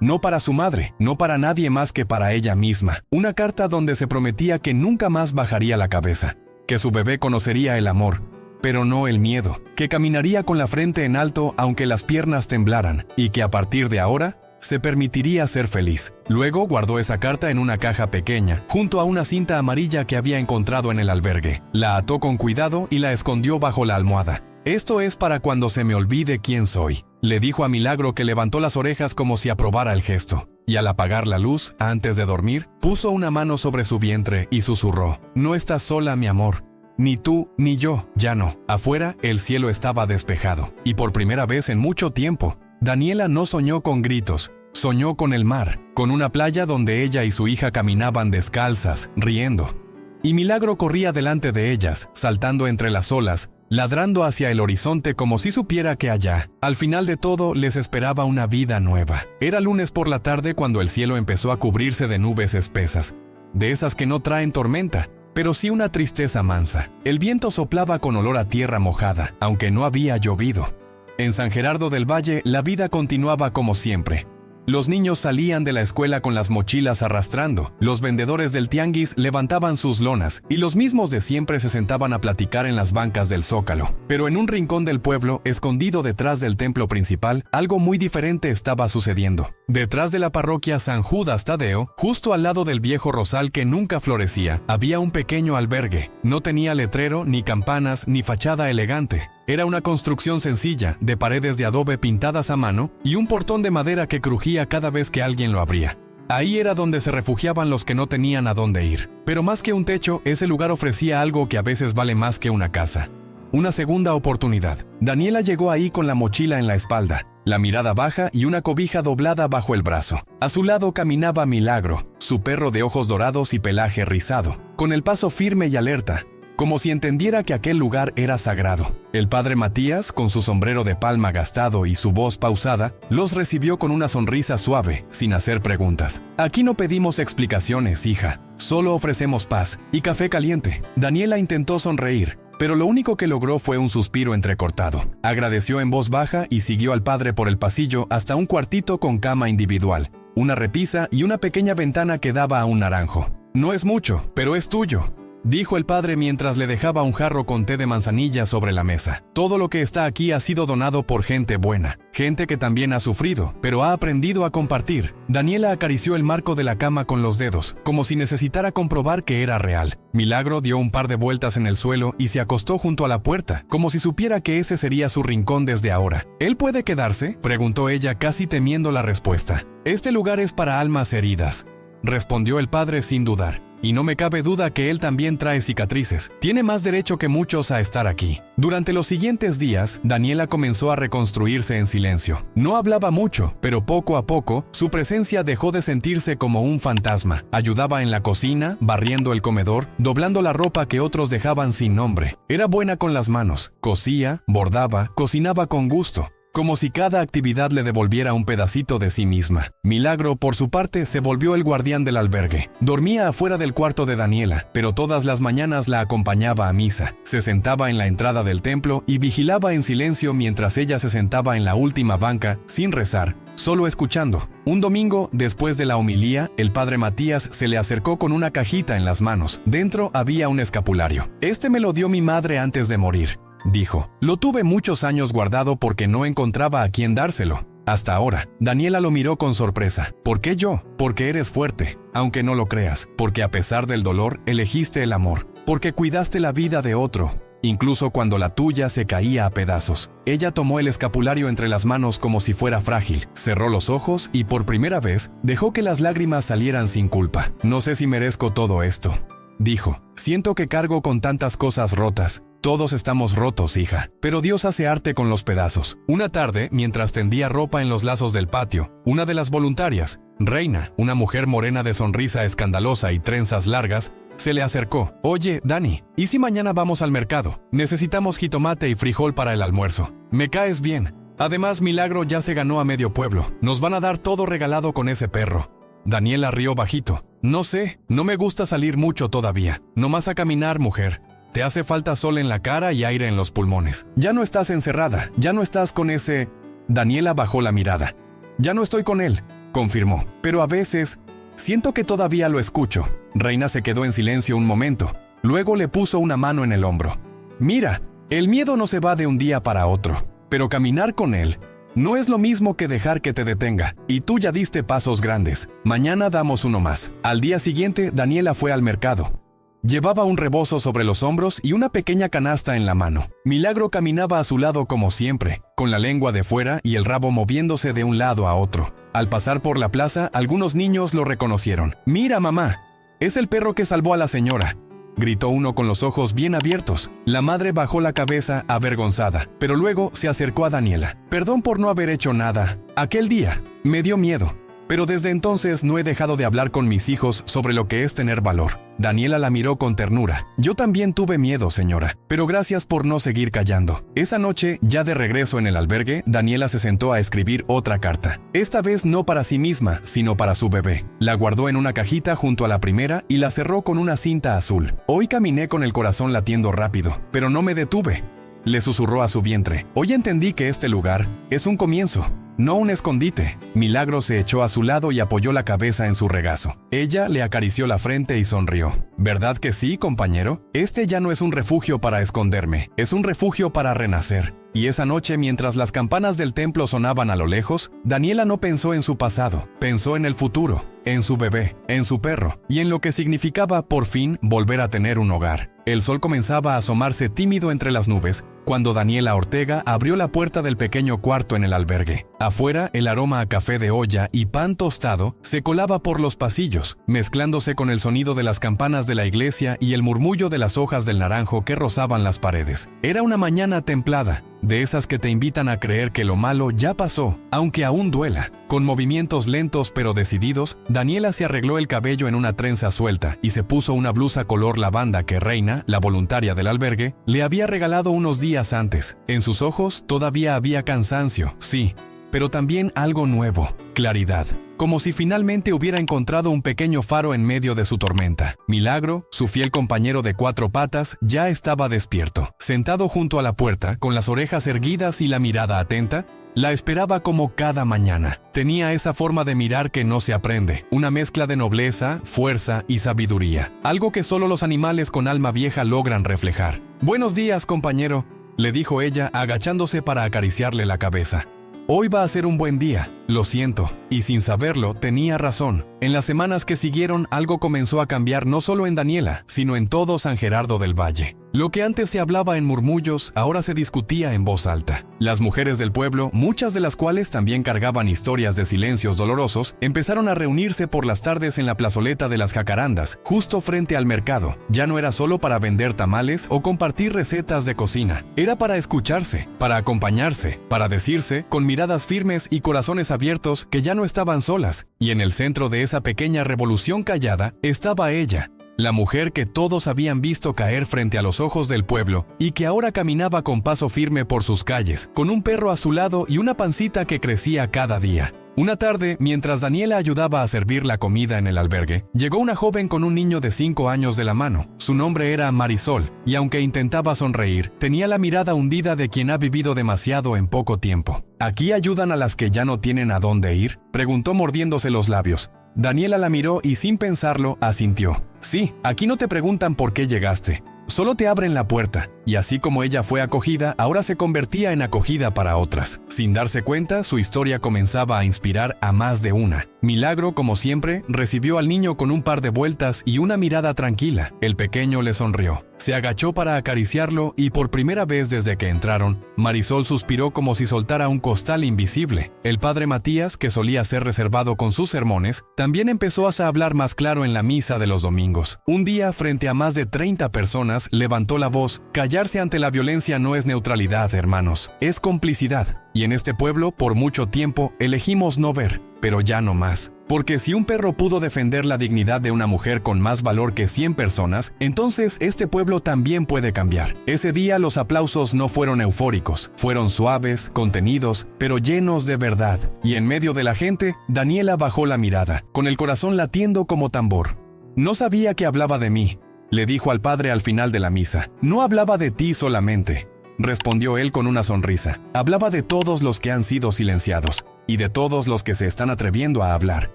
no para su madre, no para nadie más que para ella misma. Una carta donde se prometía que nunca más bajaría la cabeza, que su bebé conocería el amor, pero no el miedo, que caminaría con la frente en alto aunque las piernas temblaran, y que a partir de ahora se permitiría ser feliz. Luego guardó esa carta en una caja pequeña, junto a una cinta amarilla que había encontrado en el albergue. La ató con cuidado y la escondió bajo la almohada. «Esto es para cuando se me olvide quién soy», le dijo a Milagro, que levantó las orejas como si aprobara el gesto. Y al apagar la luz, antes de dormir, puso una mano sobre su vientre y susurró, «No estás sola, mi amor. Ni tú, ni yo, ya no». Afuera, el cielo estaba despejado. Y por primera vez en mucho tiempo, Daniela no soñó con gritos, soñó con el mar, con una playa donde ella y su hija caminaban descalzas, riendo. Y Milagro corría delante de ellas, saltando entre las olas, ladrando hacia el horizonte como si supiera que allá, al final de todo, les esperaba una vida nueva. Era lunes por la tarde cuando el cielo empezó a cubrirse de nubes espesas, de esas que no traen tormenta, pero sí una tristeza mansa. El viento soplaba con olor a tierra mojada, aunque no había llovido. En San Gerardo del Valle, la vida continuaba como siempre. Los niños salían de la escuela con las mochilas arrastrando, los vendedores del tianguis levantaban sus lonas y los mismos de siempre se sentaban a platicar en las bancas del Zócalo. Pero en un rincón del pueblo, escondido detrás del templo principal, algo muy diferente estaba sucediendo. Detrás de la parroquia San Judas Tadeo, justo al lado del viejo rosal que nunca florecía, había un pequeño albergue. No tenía letrero, ni campanas, ni fachada elegante. Era una construcción sencilla, de paredes de adobe pintadas a mano y un portón de madera que crujía cada vez que alguien lo abría. Ahí era donde se refugiaban los que no tenían a dónde ir. Pero más que un techo, ese lugar ofrecía algo que a veces vale más que una casa. Una segunda oportunidad. Daniela llegó ahí con la mochila en la espalda, la mirada baja y una cobija doblada bajo el brazo. A su lado caminaba Milagro, su perro de ojos dorados y pelaje rizado, con el paso firme y alerta, como si entendiera que aquel lugar era sagrado. El padre Matías, con su sombrero de palma gastado y su voz pausada, los recibió con una sonrisa suave, sin hacer preguntas. «Aquí no pedimos explicaciones, hija. Solo ofrecemos paz y café caliente». Daniela intentó sonreír, pero lo único que logró fue un suspiro entrecortado. Agradeció en voz baja y siguió al padre por el pasillo hasta un cuartito con cama individual, una repisa y una pequeña ventana que daba a un naranjo. «No es mucho, pero es tuyo», dijo el padre mientras le dejaba un jarro con té de manzanilla sobre la mesa. Todo lo que está aquí ha sido donado por gente buena, gente que también ha sufrido, pero ha aprendido a compartir. Daniela acarició el marco de la cama con los dedos, como si necesitara comprobar que era real. Milagro dio un par de vueltas en el suelo y se acostó junto a la puerta, como si supiera que ese sería su rincón desde ahora. ¿Él puede quedarse?, preguntó ella, casi temiendo la respuesta. Este lugar es para almas heridas, respondió el padre sin dudar. Y no me cabe duda que él también trae cicatrices. Tiene más derecho que muchos a estar aquí. Durante los siguientes días, Daniela comenzó a reconstruirse en silencio. No hablaba mucho, pero poco a poco, su presencia dejó de sentirse como un fantasma. Ayudaba en la cocina, barriendo el comedor, doblando la ropa que otros dejaban sin nombre. Era buena con las manos. Cosía, bordaba, cocinaba con gusto, como si cada actividad le devolviera un pedacito de sí misma. Milagro, por su parte, se volvió el guardián del albergue. Dormía afuera del cuarto de Daniela, pero todas las mañanas la acompañaba a misa. Se sentaba en la entrada del templo y vigilaba en silencio mientras ella se sentaba en la última banca, sin rezar, solo escuchando. Un domingo, después de la homilía, el padre Matías se le acercó con una cajita en las manos. Dentro había un escapulario. «Este me lo dio mi madre antes de morir», dijo. «Lo tuve muchos años guardado porque no encontraba a quién dárselo. Hasta ahora». Daniela lo miró con sorpresa. «¿Por qué yo?». «Porque eres fuerte, aunque no lo creas. Porque a pesar del dolor, elegiste el amor. Porque cuidaste la vida de otro, incluso cuando la tuya se caía a pedazos». Ella tomó el escapulario entre las manos como si fuera frágil, cerró los ojos y por primera vez dejó que las lágrimas salieran sin culpa. «No sé si merezco todo esto», dijo. «Siento que cargo con tantas cosas rotas». «Todos estamos rotos, hija, pero Dios hace arte con los pedazos». Una tarde, mientras tendía ropa en los lazos del patio, una de las voluntarias, Reina, una mujer morena de sonrisa escandalosa y trenzas largas, se le acercó. «Oye, Dani, ¿y si mañana vamos al mercado? Necesitamos jitomate y frijol para el almuerzo. Me caes bien. Además, Milagro ya se ganó a medio pueblo. Nos van a dar todo regalado con ese perro». Daniela rió bajito. «No sé, no me gusta salir mucho todavía. Nomás a caminar, mujer. Te hace falta sol en la cara y aire en los pulmones. Ya no estás encerrada, ya no estás con ese...». Daniela bajó la mirada. «Ya no estoy con él», confirmó. «Pero a veces siento que todavía lo escucho». Reina se quedó en silencio un momento. Luego le puso una mano en el hombro. «Mira, el miedo no se va de un día para otro, pero caminar con él no es lo mismo que dejar que te detenga. Y tú ya diste pasos grandes. Mañana damos uno más». Al día siguiente, Daniela fue al mercado. Llevaba un rebozo sobre los hombros y una pequeña canasta en la mano. Milagro caminaba a su lado como siempre, con la lengua de fuera y el rabo moviéndose de un lado a otro. Al pasar por la plaza, algunos niños lo reconocieron. «Mira, mamá, es el perro que salvó a la señora», gritó uno con los ojos bien abiertos. La madre bajó la cabeza avergonzada, pero luego se acercó a Daniela. «Perdón por no haber hecho nada. Aquel día me dio miedo, pero desde entonces no he dejado de hablar con mis hijos sobre lo que es tener valor». Daniela la miró con ternura. «Yo también tuve miedo, señora, pero gracias por no seguir callando». Esa noche, ya de regreso en el albergue, Daniela se sentó a escribir otra carta. Esta vez no para sí misma, sino para su bebé. La guardó en una cajita junto a la primera y la cerró con una cinta azul. «Hoy caminé con el corazón latiendo rápido, pero no me detuve», le susurró a su vientre. «Hoy entendí que este lugar es un comienzo, no un escondite». Milagro se echó a su lado y apoyó la cabeza en su regazo. Ella le acarició la frente y sonrió. «¿Verdad que sí, compañero? Este ya no es un refugio para esconderme, es un refugio para renacer». Y esa noche, mientras las campanas del templo sonaban a lo lejos, Daniela no pensó en su pasado, pensó en el futuro, en su bebé, en su perro, y en lo que significaba por fin volver a tener un hogar. El sol comenzaba a asomarse tímido entre las nubes, cuando Daniela Ortega abrió la puerta del pequeño cuarto en el albergue. Afuera, el aroma a café de olla y pan tostado se colaba por los pasillos, mezclándose con el sonido de las campanas de la iglesia y el murmullo de las hojas del naranjo que rozaban las paredes. Era una mañana templada, de esas que te invitan a creer que lo malo ya pasó, aunque aún duela. Con movimientos lentos pero decididos, Daniela se arregló el cabello en una trenza suelta y se puso una blusa color lavanda que Reina, la voluntaria del albergue, le había regalado unos días antes. En sus ojos todavía había cansancio, sí, pero también algo nuevo, claridad. Como si finalmente hubiera encontrado un pequeño faro en medio de su tormenta. Milagro, su fiel compañero de cuatro patas, ya estaba despierto. Sentado junto a la puerta, con las orejas erguidas y la mirada atenta, La esperaba como cada mañana. Tenía esa forma de mirar que no se aprende, una mezcla de nobleza, fuerza y sabiduría, algo que solo los animales con alma vieja logran reflejar. «Buenos días, compañero», le dijo ella, agachándose para acariciarle la cabeza. «Hoy va a ser un buen día, lo siento». Y sin saberlo, tenía razón. En las semanas que siguieron, algo comenzó a cambiar no solo en Daniela, sino en todo San Gerardo del Valle. Lo que antes se hablaba en murmullos, ahora se discutía en voz alta. Las mujeres del pueblo, muchas de las cuales también cargaban historias de silencios dolorosos, empezaron a reunirse por las tardes en la plazoleta de las Jacarandas, justo frente al mercado. Ya no era solo para vender tamales o compartir recetas de cocina. Era para escucharse, para acompañarse, para decirse, con miradas firmes y corazones abiertos, que ya no estaban solas. Y en el centro de esa pequeña revolución callada estaba ella, la mujer que todos habían visto caer frente a los ojos del pueblo y que ahora caminaba con paso firme por sus calles, con un perro a su lado y una pancita que crecía cada día. Una tarde, mientras Daniela ayudaba a servir la comida en el albergue, llegó una joven con un niño de 5 años de la mano. Su nombre era Marisol, y aunque intentaba sonreír, tenía la mirada hundida de quien ha vivido demasiado en poco tiempo. ¿Aquí ayudan a las que ya no tienen a dónde ir?, preguntó mordiéndose los labios. Daniela la miró y sin pensarlo asintió. Sí, aquí no te preguntan por qué llegaste, solo te abren la puerta. Y así como ella fue acogida, ahora se convertía en acogida para otras. Sin darse cuenta, su historia comenzaba a inspirar a más de una. Milagro, como siempre, recibió al niño con un par de vueltas y una mirada tranquila. El pequeño le sonrió. Se agachó para acariciarlo y por primera vez desde que entraron, Marisol suspiró como si soltara un costal invisible. El padre Matías, que solía ser reservado con sus sermones, también empezó a hablar más claro en la misa de los domingos. Un día, frente a más de 30 personas, levantó la voz. Callarse ante la violencia no es neutralidad, hermanos, es complicidad. Y en este pueblo, por mucho tiempo, elegimos no ver, pero ya no más. Porque si un perro pudo defender la dignidad de una mujer con más valor que 100 personas, entonces este pueblo también puede cambiar. Ese día los aplausos no fueron eufóricos, fueron suaves, contenidos, pero llenos de verdad. Y en medio de la gente, Daniela bajó la mirada, con el corazón latiendo como tambor. «No sabía que hablaba de mí», le dijo al padre al final de la misa. «No hablaba de ti solamente», respondió él con una sonrisa. «Hablaba de todos los que han sido silenciados y de todos los que se están atreviendo a hablar».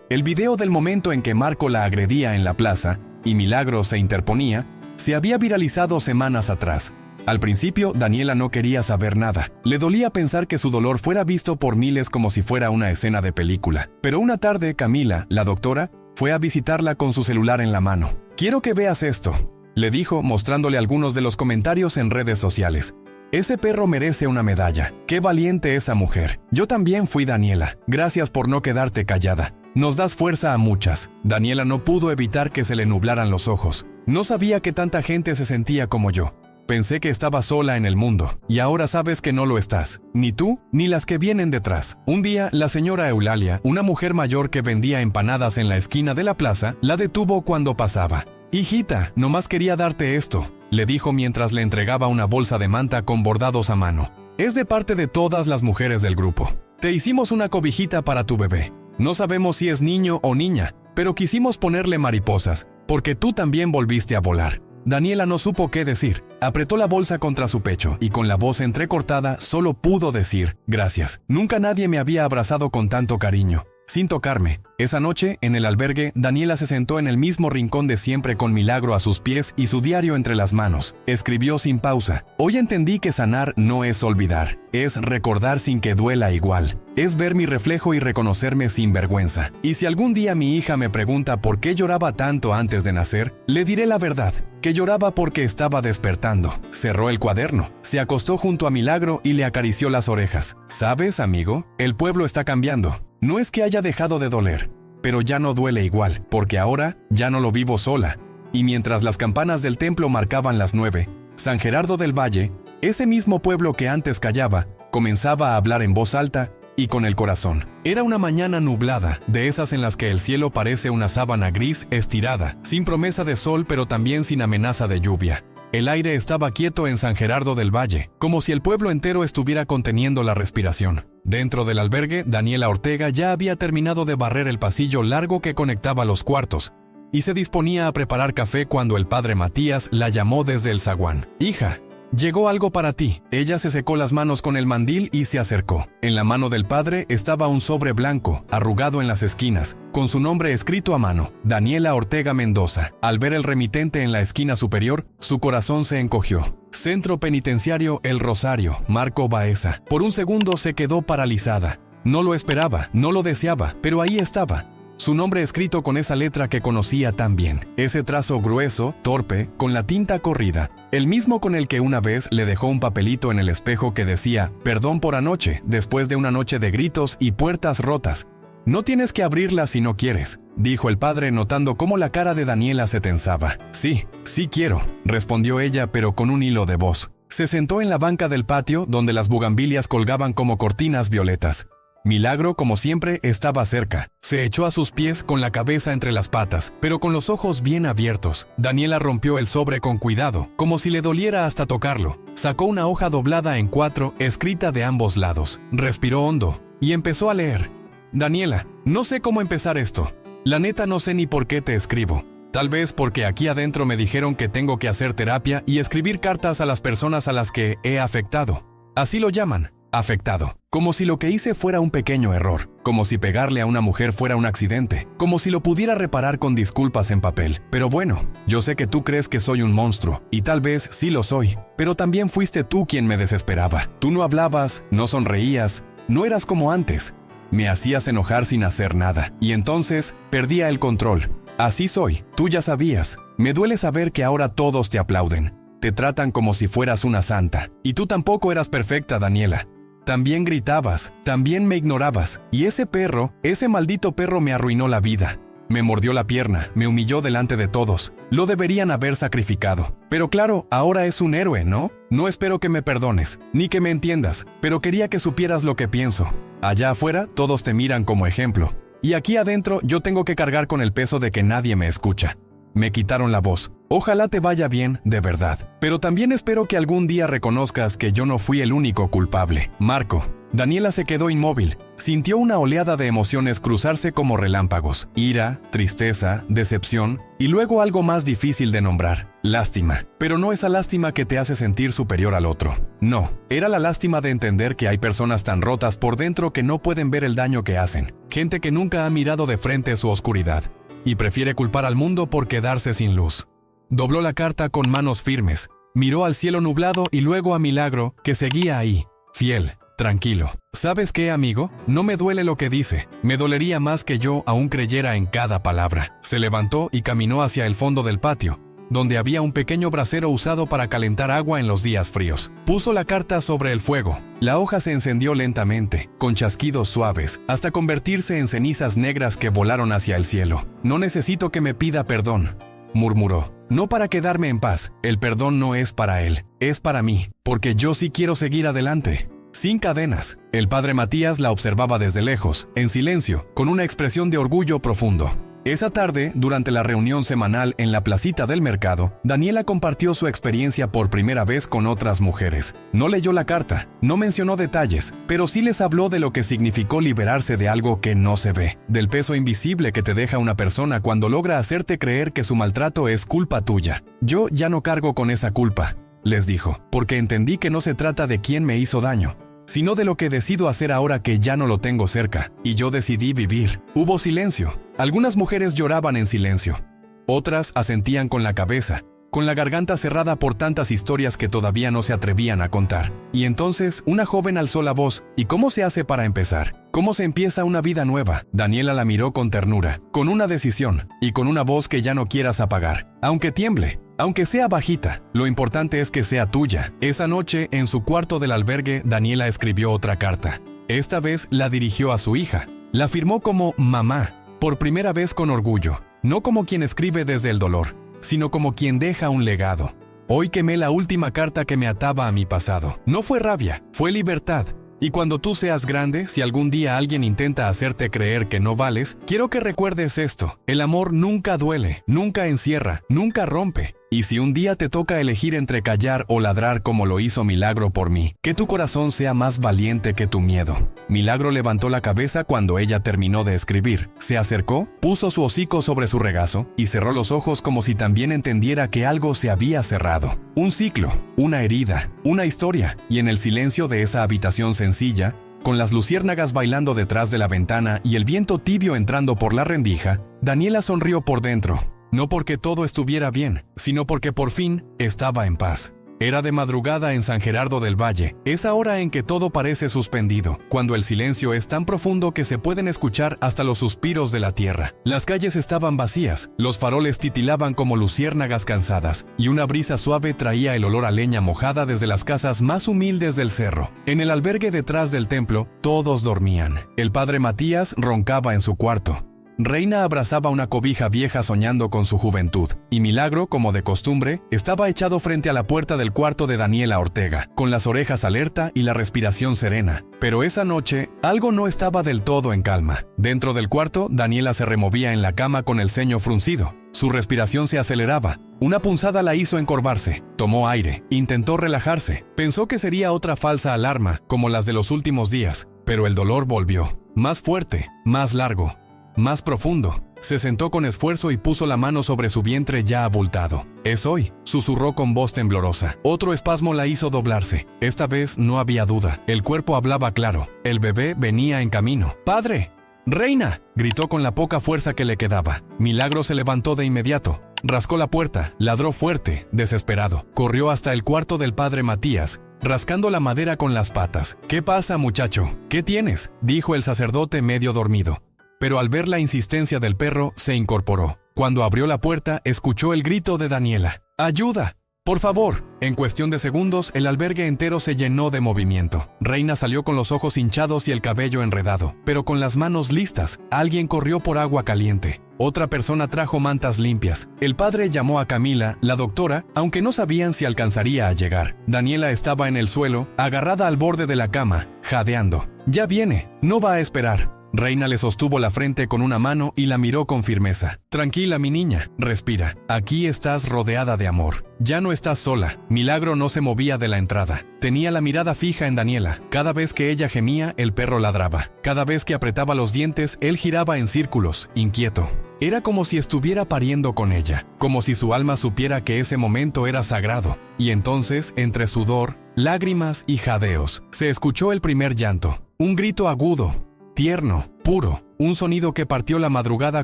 El video del momento en que Marco la agredía en la plaza y Milagro se interponía se había viralizado semanas atrás. Al principio, Daniela no quería saber nada. Le dolía pensar que su dolor fuera visto por miles como si fuera una escena de película. Pero una tarde, Camila, la doctora, fue a visitarla con su celular en la mano. «Quiero que veas esto», le dijo, mostrándole algunos de los comentarios en redes sociales. «Ese perro merece una medalla. Qué valiente esa mujer. Yo también fui Daniela. Gracias por no quedarte callada. Nos das fuerza a muchas». Daniela no pudo evitar que se le nublaran los ojos. «No sabía que tanta gente se sentía como yo. Pensé que estaba sola en el mundo, y ahora sabes que no lo estás. Ni tú, ni las que vienen detrás». Un día, la señora Eulalia, una mujer mayor que vendía empanadas en la esquina de la plaza, la detuvo cuando pasaba. «Hijita, nomás quería darte esto», le dijo mientras le entregaba una bolsa de manta con bordados a mano. «Es de parte de todas las mujeres del grupo. Te hicimos una cobijita para tu bebé. No sabemos si es niño o niña, pero quisimos ponerle mariposas, porque tú también volviste a volar». Daniela no supo qué decir. Apretó la bolsa contra su pecho y con la voz entrecortada solo pudo decir: «Gracias. Nunca nadie me había abrazado con tanto cariño, sin tocarme». Esa noche, en el albergue, Daniela se sentó en el mismo rincón de siempre con Milagro a sus pies y su diario entre las manos. Escribió sin pausa: «Hoy entendí que sanar no es olvidar, es recordar sin que duela igual. Es ver mi reflejo y reconocerme sin vergüenza. Y si algún día mi hija me pregunta por qué lloraba tanto antes de nacer, le diré la verdad, que lloraba porque estaba despertando». Cerró el cuaderno, se acostó junto a Milagro y le acarició las orejas. «¿Sabes, amigo? El pueblo está cambiando. No es que haya dejado de doler, pero ya no duele igual, porque ahora ya no lo vivo sola». Y mientras las campanas del templo marcaban las 9, San Gerardo del Valle, ese mismo pueblo que antes callaba, comenzaba a hablar en voz alta y con el corazón. Era una mañana nublada, de esas en las que el cielo parece una sábana gris estirada, sin promesa de sol pero también sin amenaza de lluvia. El aire estaba quieto en San Gerardo del Valle, como si el pueblo entero estuviera conteniendo la respiración. Dentro del albergue, Daniela Ortega ya había terminado de barrer el pasillo largo que conectaba los cuartos, y se disponía a preparar café cuando el padre Matías la llamó desde el zaguán. «Hija», llegó algo para ti. Ella se secó las manos con el mandil y se acercó. En la mano del padre estaba un sobre blanco, arrugado en las esquinas, con su nombre escrito a mano, Daniela Ortega Mendoza. Al ver el remitente en la esquina superior, su corazón se encogió. Centro Penitenciario El Rosario, Marco Baeza. Por un segundo se quedó paralizada. No lo esperaba, no lo deseaba, pero ahí estaba. Su nombre escrito con esa letra que conocía tan bien. Ese trazo grueso, torpe, con la tinta corrida. El mismo con el que una vez le dejó un papelito en el espejo que decía, perdón por anoche, después de una noche de gritos y puertas rotas. No tienes que abrirla si no quieres, dijo el padre notando cómo la cara de Daniela se tensaba. Sí, sí quiero, respondió ella pero con un hilo de voz. Se sentó en la banca del patio donde las bugambilias colgaban como cortinas violetas. Milagro, como siempre, estaba cerca. Se echó a sus pies con la cabeza entre las patas, pero con los ojos bien abiertos. Daniela rompió el sobre con cuidado, como si le doliera hasta tocarlo. Sacó una hoja doblada en 4, escrita de ambos lados. Respiró hondo y empezó a leer. Daniela, no sé cómo empezar esto. La neta no sé ni por qué te escribo. Tal vez porque aquí adentro me dijeron que tengo que hacer terapia y escribir cartas a las personas a las que he afectado. Así lo llaman. Afectado, como si lo que hice fuera un pequeño error, como si pegarle a una mujer fuera un accidente, como si lo pudiera reparar con disculpas en papel. Pero bueno, yo sé que tú crees que soy un monstruo, y tal vez sí lo soy, pero también fuiste tú quien me desesperaba. Tú no hablabas, no sonreías, no eras como antes. Me hacías enojar sin hacer nada, y entonces perdía el control. Así soy, tú ya sabías. Me duele saber que ahora todos te aplauden. Te tratan como si fueras una santa. Y tú tampoco eras perfecta, Daniela. También gritabas, también me ignorabas, y ese maldito perro me arruinó la vida. Me mordió la pierna, me humilló delante de todos. Lo deberían haber sacrificado. Pero claro, ahora es un héroe, ¿no? No espero que me perdones, ni que me entiendas, pero quería que supieras lo que pienso. Allá afuera, todos te miran como ejemplo. Y aquí adentro, yo tengo que cargar con el peso de que nadie me escucha. Me quitaron la voz. Ojalá te vaya bien, de verdad. Pero también espero que algún día reconozcas que yo no fui el único culpable. Marco. Daniela se quedó inmóvil. Sintió una oleada de emociones cruzarse como relámpagos. Ira, tristeza, decepción y luego algo más difícil de nombrar. Lástima. Pero no esa lástima que te hace sentir superior al otro. No, era la lástima de entender que hay personas tan rotas por dentro que no pueden ver el daño que hacen. Gente que nunca ha mirado de frente su oscuridad y prefiere culpar al mundo por quedarse sin luz. Dobló la carta con manos firmes, miró al cielo nublado y luego a Milagro, que seguía ahí, fiel, tranquilo. ¿Sabes qué, amigo? No me duele lo que dice. Me dolería más que yo aún creyera en cada palabra. Se levantó y caminó hacia el fondo del patio, donde había un pequeño brasero usado para calentar agua en los días fríos. Puso la carta sobre el fuego. La hoja se encendió lentamente, con chasquidos suaves, hasta convertirse en cenizas negras que volaron hacia el cielo. No necesito que me pida perdón, murmuró. No para quedarme en paz. El perdón no es para él, es para mí, porque yo sí quiero seguir adelante. Sin cadenas. El padre Matías la observaba desde lejos, en silencio, con una expresión de orgullo profundo. Esa tarde, durante la reunión semanal en la placita del mercado, Daniela compartió su experiencia por primera vez con otras mujeres. No leyó la carta, no mencionó detalles, pero sí les habló de lo que significó liberarse de algo que no se ve, del peso invisible que te deja una persona cuando logra hacerte creer que su maltrato es culpa tuya. Yo ya no cargo con esa culpa, les dijo, porque entendí que no se trata de quién me hizo daño, sino de lo que decido hacer ahora que ya no lo tengo cerca, y yo decidí vivir. Hubo silencio. Algunas mujeres lloraban en silencio. Otras asentían con la cabeza, con la garganta cerrada por tantas historias que todavía no se atrevían a contar. Y entonces una joven alzó la voz. ¿Y cómo se hace para empezar? ¿Cómo se empieza una vida nueva? Daniela la miró con ternura, con una decisión, y con una voz que ya no quieras apagar. Aunque tiemble, aunque sea bajita, lo importante es que sea tuya. Esa noche, en su cuarto del albergue, Daniela escribió otra carta. Esta vez la dirigió a su hija. La firmó como mamá, por primera vez con orgullo, no como quien escribe desde el dolor, sino como quien deja un legado. Hoy quemé la última carta que me ataba a mi pasado. No fue rabia, fue libertad. Y cuando tú seas grande, si algún día alguien intenta hacerte creer que no vales, quiero que recuerdes esto. El amor nunca duele, nunca encierra, nunca rompe. Y si un día te toca elegir entre callar o ladrar como lo hizo Milagro por mí, que tu corazón sea más valiente que tu miedo. Milagro levantó la cabeza cuando ella terminó de escribir. Se acercó, puso su hocico sobre su regazo y cerró los ojos como si también entendiera que algo se había cerrado. Un ciclo, una herida, una historia, y en el silencio de esa habitación sencilla, con las luciérnagas bailando detrás de la ventana y el viento tibio entrando por la rendija, Daniela sonrió por dentro. No porque todo estuviera bien, sino porque por fin estaba en paz. Era de madrugada en San Gerardo del Valle, esa hora en que todo parece suspendido, cuando el silencio es tan profundo que se pueden escuchar hasta los suspiros de la tierra. Las calles estaban vacías, los faroles titilaban como luciérnagas cansadas, y una brisa suave traía el olor a leña mojada desde las casas más humildes del cerro. En el albergue detrás del templo, todos dormían. El padre Matías roncaba en su cuarto. Reina abrazaba una cobija vieja soñando con su juventud, y Milagro, como de costumbre, estaba echado frente a la puerta del cuarto de Daniela Ortega, con las orejas alerta y la respiración serena. Pero esa noche, algo no estaba del todo en calma. Dentro del cuarto, Daniela se removía en la cama con el ceño fruncido. Su respiración se aceleraba. Una punzada la hizo encorvarse. Tomó aire. Intentó relajarse. Pensó que sería otra falsa alarma, como las de los últimos días. Pero el dolor volvió. Más fuerte, más largo, más profundo. Se sentó con esfuerzo y puso la mano sobre su vientre ya abultado. «Es hoy», susurró con voz temblorosa. Otro espasmo la hizo doblarse. Esta vez no había duda. El cuerpo hablaba claro. El bebé venía en camino. «¡Padre! ¡Reina!», gritó con la poca fuerza que le quedaba. Milagro se levantó de inmediato. Rascó la puerta, ladró fuerte, desesperado. Corrió hasta el cuarto del padre Matías, rascando la madera con las patas. «¿Qué pasa, muchacho? ¿Qué tienes?», dijo el sacerdote medio dormido. Pero al ver la insistencia del perro, se incorporó. Cuando abrió la puerta, escuchó el grito de Daniela. «¡Ayuda! ¡Por favor!». En cuestión de segundos, el albergue entero se llenó de movimiento. Reina salió con los ojos hinchados y el cabello enredado, pero con las manos listas. Alguien corrió por agua caliente. Otra persona trajo mantas limpias. El padre llamó a Camila, la doctora, aunque no sabían si alcanzaría a llegar. Daniela estaba en el suelo, agarrada al borde de la cama, jadeando. «Ya viene, no va a esperar». Reina le sostuvo la frente con una mano y la miró con firmeza. «Tranquila, mi niña, respira. Aquí estás rodeada de amor. Ya no estás sola». Milagro no se movía de la entrada. Tenía la mirada fija en Daniela. Cada vez que ella gemía, el perro ladraba. Cada vez que apretaba los dientes, él giraba en círculos, inquieto. Era como si estuviera pariendo con ella, como si su alma supiera que ese momento era sagrado. Y entonces, entre sudor, lágrimas y jadeos, se escuchó el primer llanto. Un grito agudo, tierno, puro, un sonido que partió la madrugada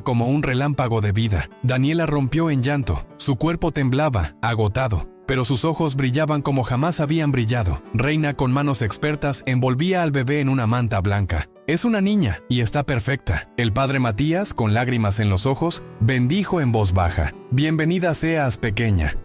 como un relámpago de vida. Daniela rompió en llanto. Su cuerpo temblaba, agotado, pero sus ojos brillaban como jamás habían brillado. Reina, con manos expertas, envolvía al bebé en una manta blanca. «Es una niña y está perfecta». El padre Matías, con lágrimas en los ojos, bendijo en voz baja. «Bienvenida seas, pequeña.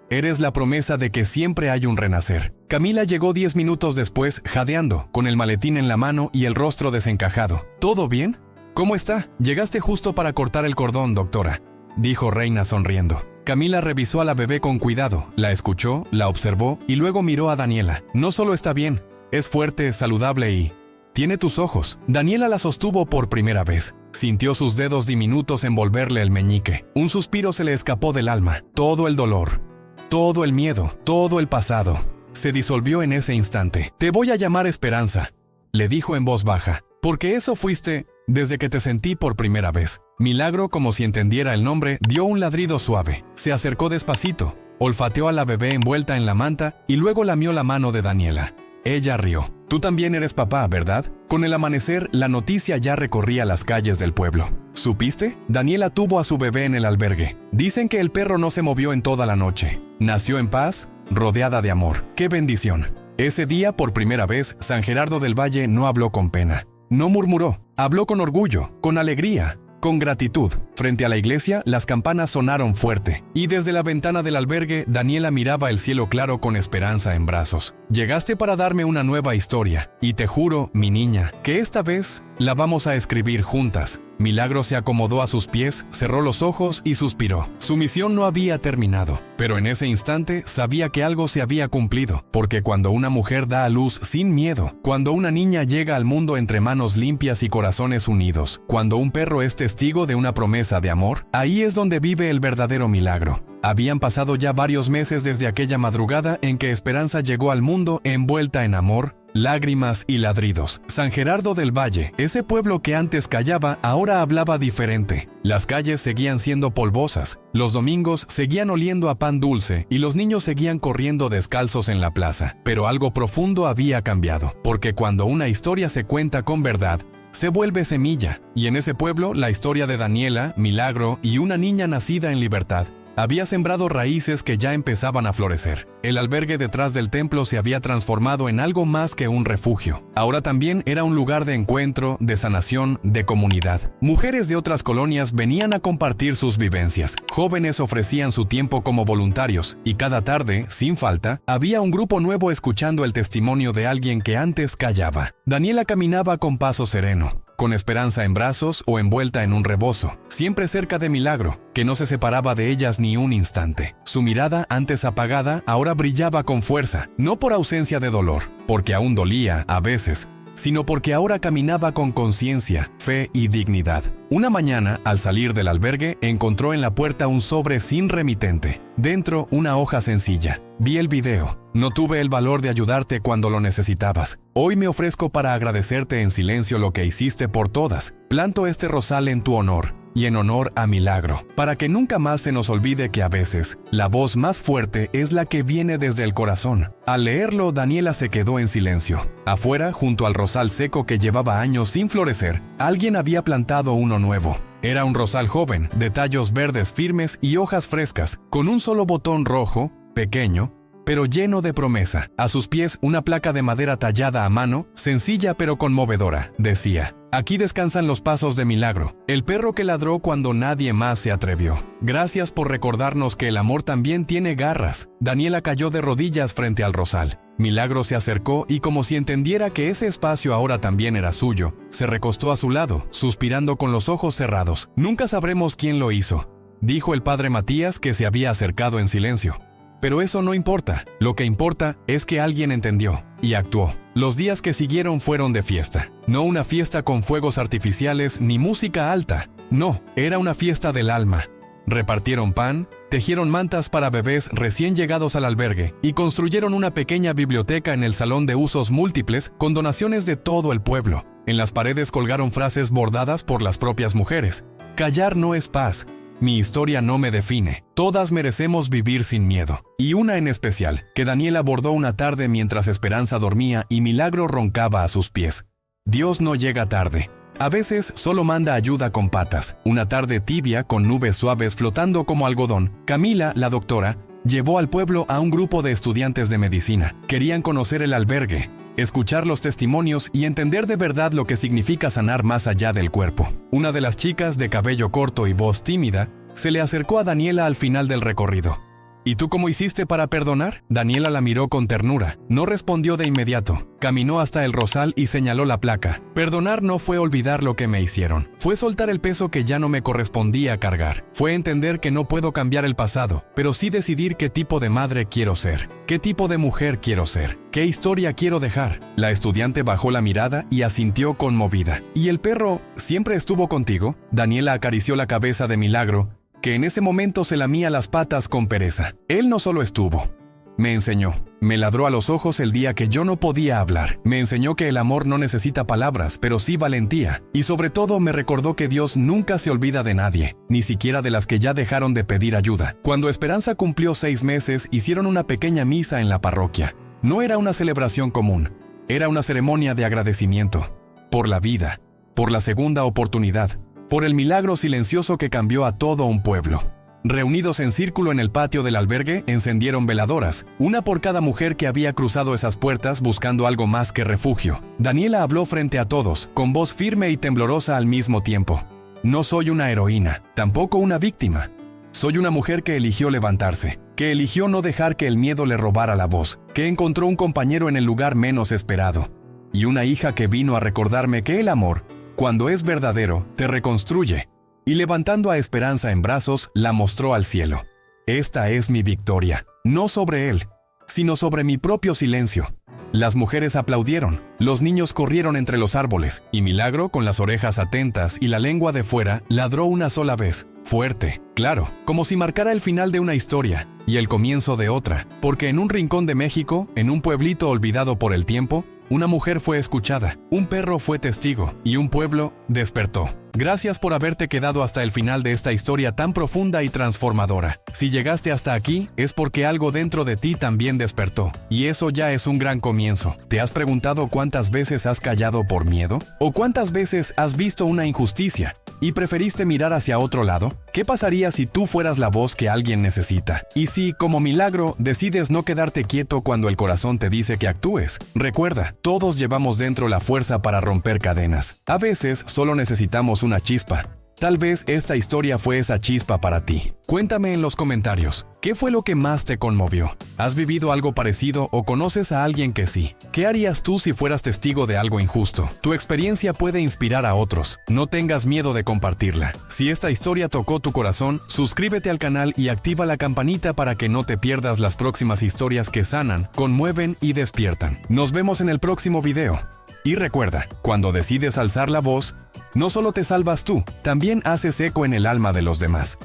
Eres la promesa de que siempre hay un renacer». Camila llegó 10 minutos después, jadeando, con el maletín en la mano y el rostro desencajado. «¿Todo bien? ¿Cómo está? Llegaste justo para cortar el cordón, doctora», dijo Reina sonriendo. Camila revisó a la bebé con cuidado, la escuchó, la observó y luego miró a Daniela. «No solo está bien, es fuerte, saludable y... tiene tus ojos». Daniela la sostuvo por primera vez. Sintió sus dedos diminutos envolverle el meñique. Un suspiro se le escapó del alma. Todo el dolor, todo el miedo, todo el pasado se disolvió en ese instante. «Te voy a llamar Esperanza», le dijo en voz baja, «porque eso fuiste desde que te sentí por primera vez». Milagro, como si entendiera el nombre, dio un ladrido suave. Se acercó despacito, olfateó a la bebé envuelta en la manta y luego lamió la mano de Daniela. Ella rió. «Tú también eres papá, ¿verdad?». Con el amanecer, la noticia ya recorría las calles del pueblo. «¿Supiste? Daniela tuvo a su bebé en el albergue. Dicen que el perro no se movió en toda la noche. Nació en paz, rodeada de amor. ¡Qué bendición!». Ese día, por primera vez, San Gerardo del Valle no habló con pena. No murmuró. Habló con orgullo, con alegría, con gratitud. Frente a la iglesia, las campanas sonaron fuerte, y desde la ventana del albergue, Daniela miraba el cielo claro con esperanza en brazos. «Llegaste para darme una nueva historia, y te juro, mi niña, que esta vez la vamos a escribir juntas». Milagro se acomodó a sus pies, cerró los ojos y suspiró. Su misión no había terminado, pero en ese instante sabía que algo se había cumplido, porque cuando una mujer da a luz sin miedo, cuando una niña llega al mundo entre manos limpias y corazones unidos, cuando un perro es testigo de una promesa de amor, ahí es donde vive el verdadero milagro. Habían pasado ya varios meses desde aquella madrugada en que Esperanza llegó al mundo envuelta en amor, lágrimas y ladridos. San Gerardo del Valle, ese pueblo que antes callaba, ahora hablaba diferente. Las calles seguían siendo polvosas, los domingos seguían oliendo a pan dulce y los niños seguían corriendo descalzos en la plaza. Pero algo profundo había cambiado, porque cuando una historia se cuenta con verdad, se vuelve semilla. Y en ese pueblo, la historia de Daniela, Milagro y una niña nacida en libertad había sembrado raíces que ya empezaban a florecer. El albergue detrás del templo se había transformado en algo más que un refugio. Ahora también era un lugar de encuentro, de sanación, de comunidad. Mujeres de otras colonias venían a compartir sus vivencias. Jóvenes ofrecían su tiempo como voluntarios, y cada tarde, sin falta, había un grupo nuevo escuchando el testimonio de alguien que antes callaba. Daniela caminaba con paso sereno, con Esperanza en brazos o envuelta en un rebozo, siempre cerca de Milagro, que no se separaba de ellas ni un instante. Su mirada, antes apagada, ahora brillaba con fuerza, no por ausencia de dolor, porque aún dolía a veces, sino porque ahora caminaba con conciencia, fe y dignidad. Una mañana, al salir del albergue, encontró en la puerta un sobre sin remitente. Dentro, una hoja sencilla. Vi el video. No tuve el valor de ayudarte cuando lo necesitabas. Hoy me ofrezco para agradecerte en silencio lo que hiciste por todas. Planto este rosal en tu honor y en honor a Milagro, para que nunca más se nos olvide que a veces la voz más fuerte es la que viene desde el corazón. Al leerlo, Daniela se quedó en silencio. Afuera, junto al rosal seco que llevaba años sin florecer, alguien había plantado uno nuevo. Era un rosal joven, de tallos verdes firmes y hojas frescas, con un solo botón rojo, pequeño, pero lleno de promesa. A sus pies, una placa de madera tallada a mano, sencilla pero conmovedora, decía: aquí descansan los pasos de Milagro, el perro que ladró cuando nadie más se atrevió. Gracias por recordarnos que el amor también tiene garras. Daniela cayó de rodillas frente al rosal. Milagro se acercó y, como si entendiera que ese espacio ahora también era suyo, se recostó a su lado, suspirando con los ojos cerrados. Nunca sabremos quién lo hizo, dijo el padre Matías, que se había acercado en silencio. Pero eso no importa. Lo que importa es que alguien entendió y actuó. Los días que siguieron fueron de fiesta. No una fiesta con fuegos artificiales ni música alta. No, era una fiesta del alma. Repartieron pan, tejieron mantas para bebés recién llegados al albergue y construyeron una pequeña biblioteca en el salón de usos múltiples con donaciones de todo el pueblo. En las paredes colgaron frases bordadas por las propias mujeres. Callar no es paz. Mi historia no me define. Todas merecemos vivir sin miedo. Y una en especial, que Daniela bordó una tarde mientras Esperanza dormía y Milagro roncaba a sus pies. Dios no llega tarde. A veces solo manda ayuda con patas. Una tarde tibia, con nubes suaves flotando como algodón, Camila, la doctora, llevó al pueblo a un grupo de estudiantes de medicina. Querían conocer el albergue, escuchar los testimonios y entender de verdad lo que significa sanar más allá del cuerpo. Una de las chicas, de cabello corto y voz tímida, se le acercó a Daniela al final del recorrido. ¿Y tú cómo hiciste para perdonar? Daniela la miró con ternura. No respondió de inmediato. Caminó hasta el rosal y señaló la placa. Perdonar no fue olvidar lo que me hicieron. Fue soltar el peso que ya no me correspondía cargar. Fue entender que no puedo cambiar el pasado, pero sí decidir qué tipo de madre quiero ser, qué tipo de mujer quiero ser, qué historia quiero dejar. La estudiante bajó la mirada y asintió conmovida. ¿Y el perro siempre estuvo contigo? Daniela acarició la cabeza de Milagro, que en ese momento se lamía las patas con pereza. Él no solo estuvo, me enseñó. Me ladró a los ojos el día que yo no podía hablar. Me enseñó que el amor no necesita palabras, pero sí valentía. Y sobre todo me recordó que Dios nunca se olvida de nadie, ni siquiera de las que ya dejaron de pedir ayuda. Cuando Esperanza cumplió 6 meses, hicieron una pequeña misa en la parroquia. No era una celebración común, era una ceremonia de agradecimiento. Por la vida, por la segunda oportunidad, por el milagro silencioso que cambió a todo un pueblo. Reunidos en círculo en el patio del albergue, encendieron veladoras, una por cada mujer que había cruzado esas puertas buscando algo más que refugio. Daniela habló frente a todos, con voz firme y temblorosa al mismo tiempo. No soy una heroína, tampoco una víctima. Soy una mujer que eligió levantarse, que eligió no dejar que el miedo le robara la voz, que encontró un compañero en el lugar menos esperado, y una hija que vino a recordarme que el amor Cuando es verdadero, te reconstruye. Y levantando a Esperanza en brazos, la mostró al cielo. Esta es mi victoria, no sobre él, sino sobre mi propio silencio. Las mujeres aplaudieron, los niños corrieron entre los árboles, y Milagro, con las orejas atentas y la lengua de fuera, ladró una sola vez, fuerte, claro, como si marcara el final de una historia y el comienzo de otra, porque en un rincón de México, en un pueblito olvidado por el tiempo, una mujer fue escuchada, un perro fue testigo y un pueblo despertó. Gracias por haberte quedado hasta el final de esta historia tan profunda y transformadora. Si llegaste hasta aquí, es porque algo dentro de ti también despertó, y eso ya es un gran comienzo. ¿Te has preguntado cuántas veces has callado por miedo? ¿O cuántas veces has visto una injusticia y preferiste mirar hacia otro lado? ¿Qué pasaría si tú fueras la voz que alguien necesita? Y si, como Milagro, decides no quedarte quieto cuando el corazón te dice que actúes. Recuerda, todos llevamos dentro la fuerza para romper cadenas. A veces solo necesitamos una chispa. Tal vez esta historia fue esa chispa para ti. Cuéntame en los comentarios, ¿qué fue lo que más te conmovió? ¿Has vivido algo parecido o conoces a alguien que sí? ¿Qué harías tú si fueras testigo de algo injusto? Tu experiencia puede inspirar a otros. No tengas miedo de compartirla. Si esta historia tocó tu corazón, suscríbete al canal y activa la campanita para que no te pierdas las próximas historias que sanan, conmueven y despiertan. Nos vemos en el próximo video. Y recuerda, cuando decides alzar la voz, no solo te salvas tú, también haces eco en el alma de los demás.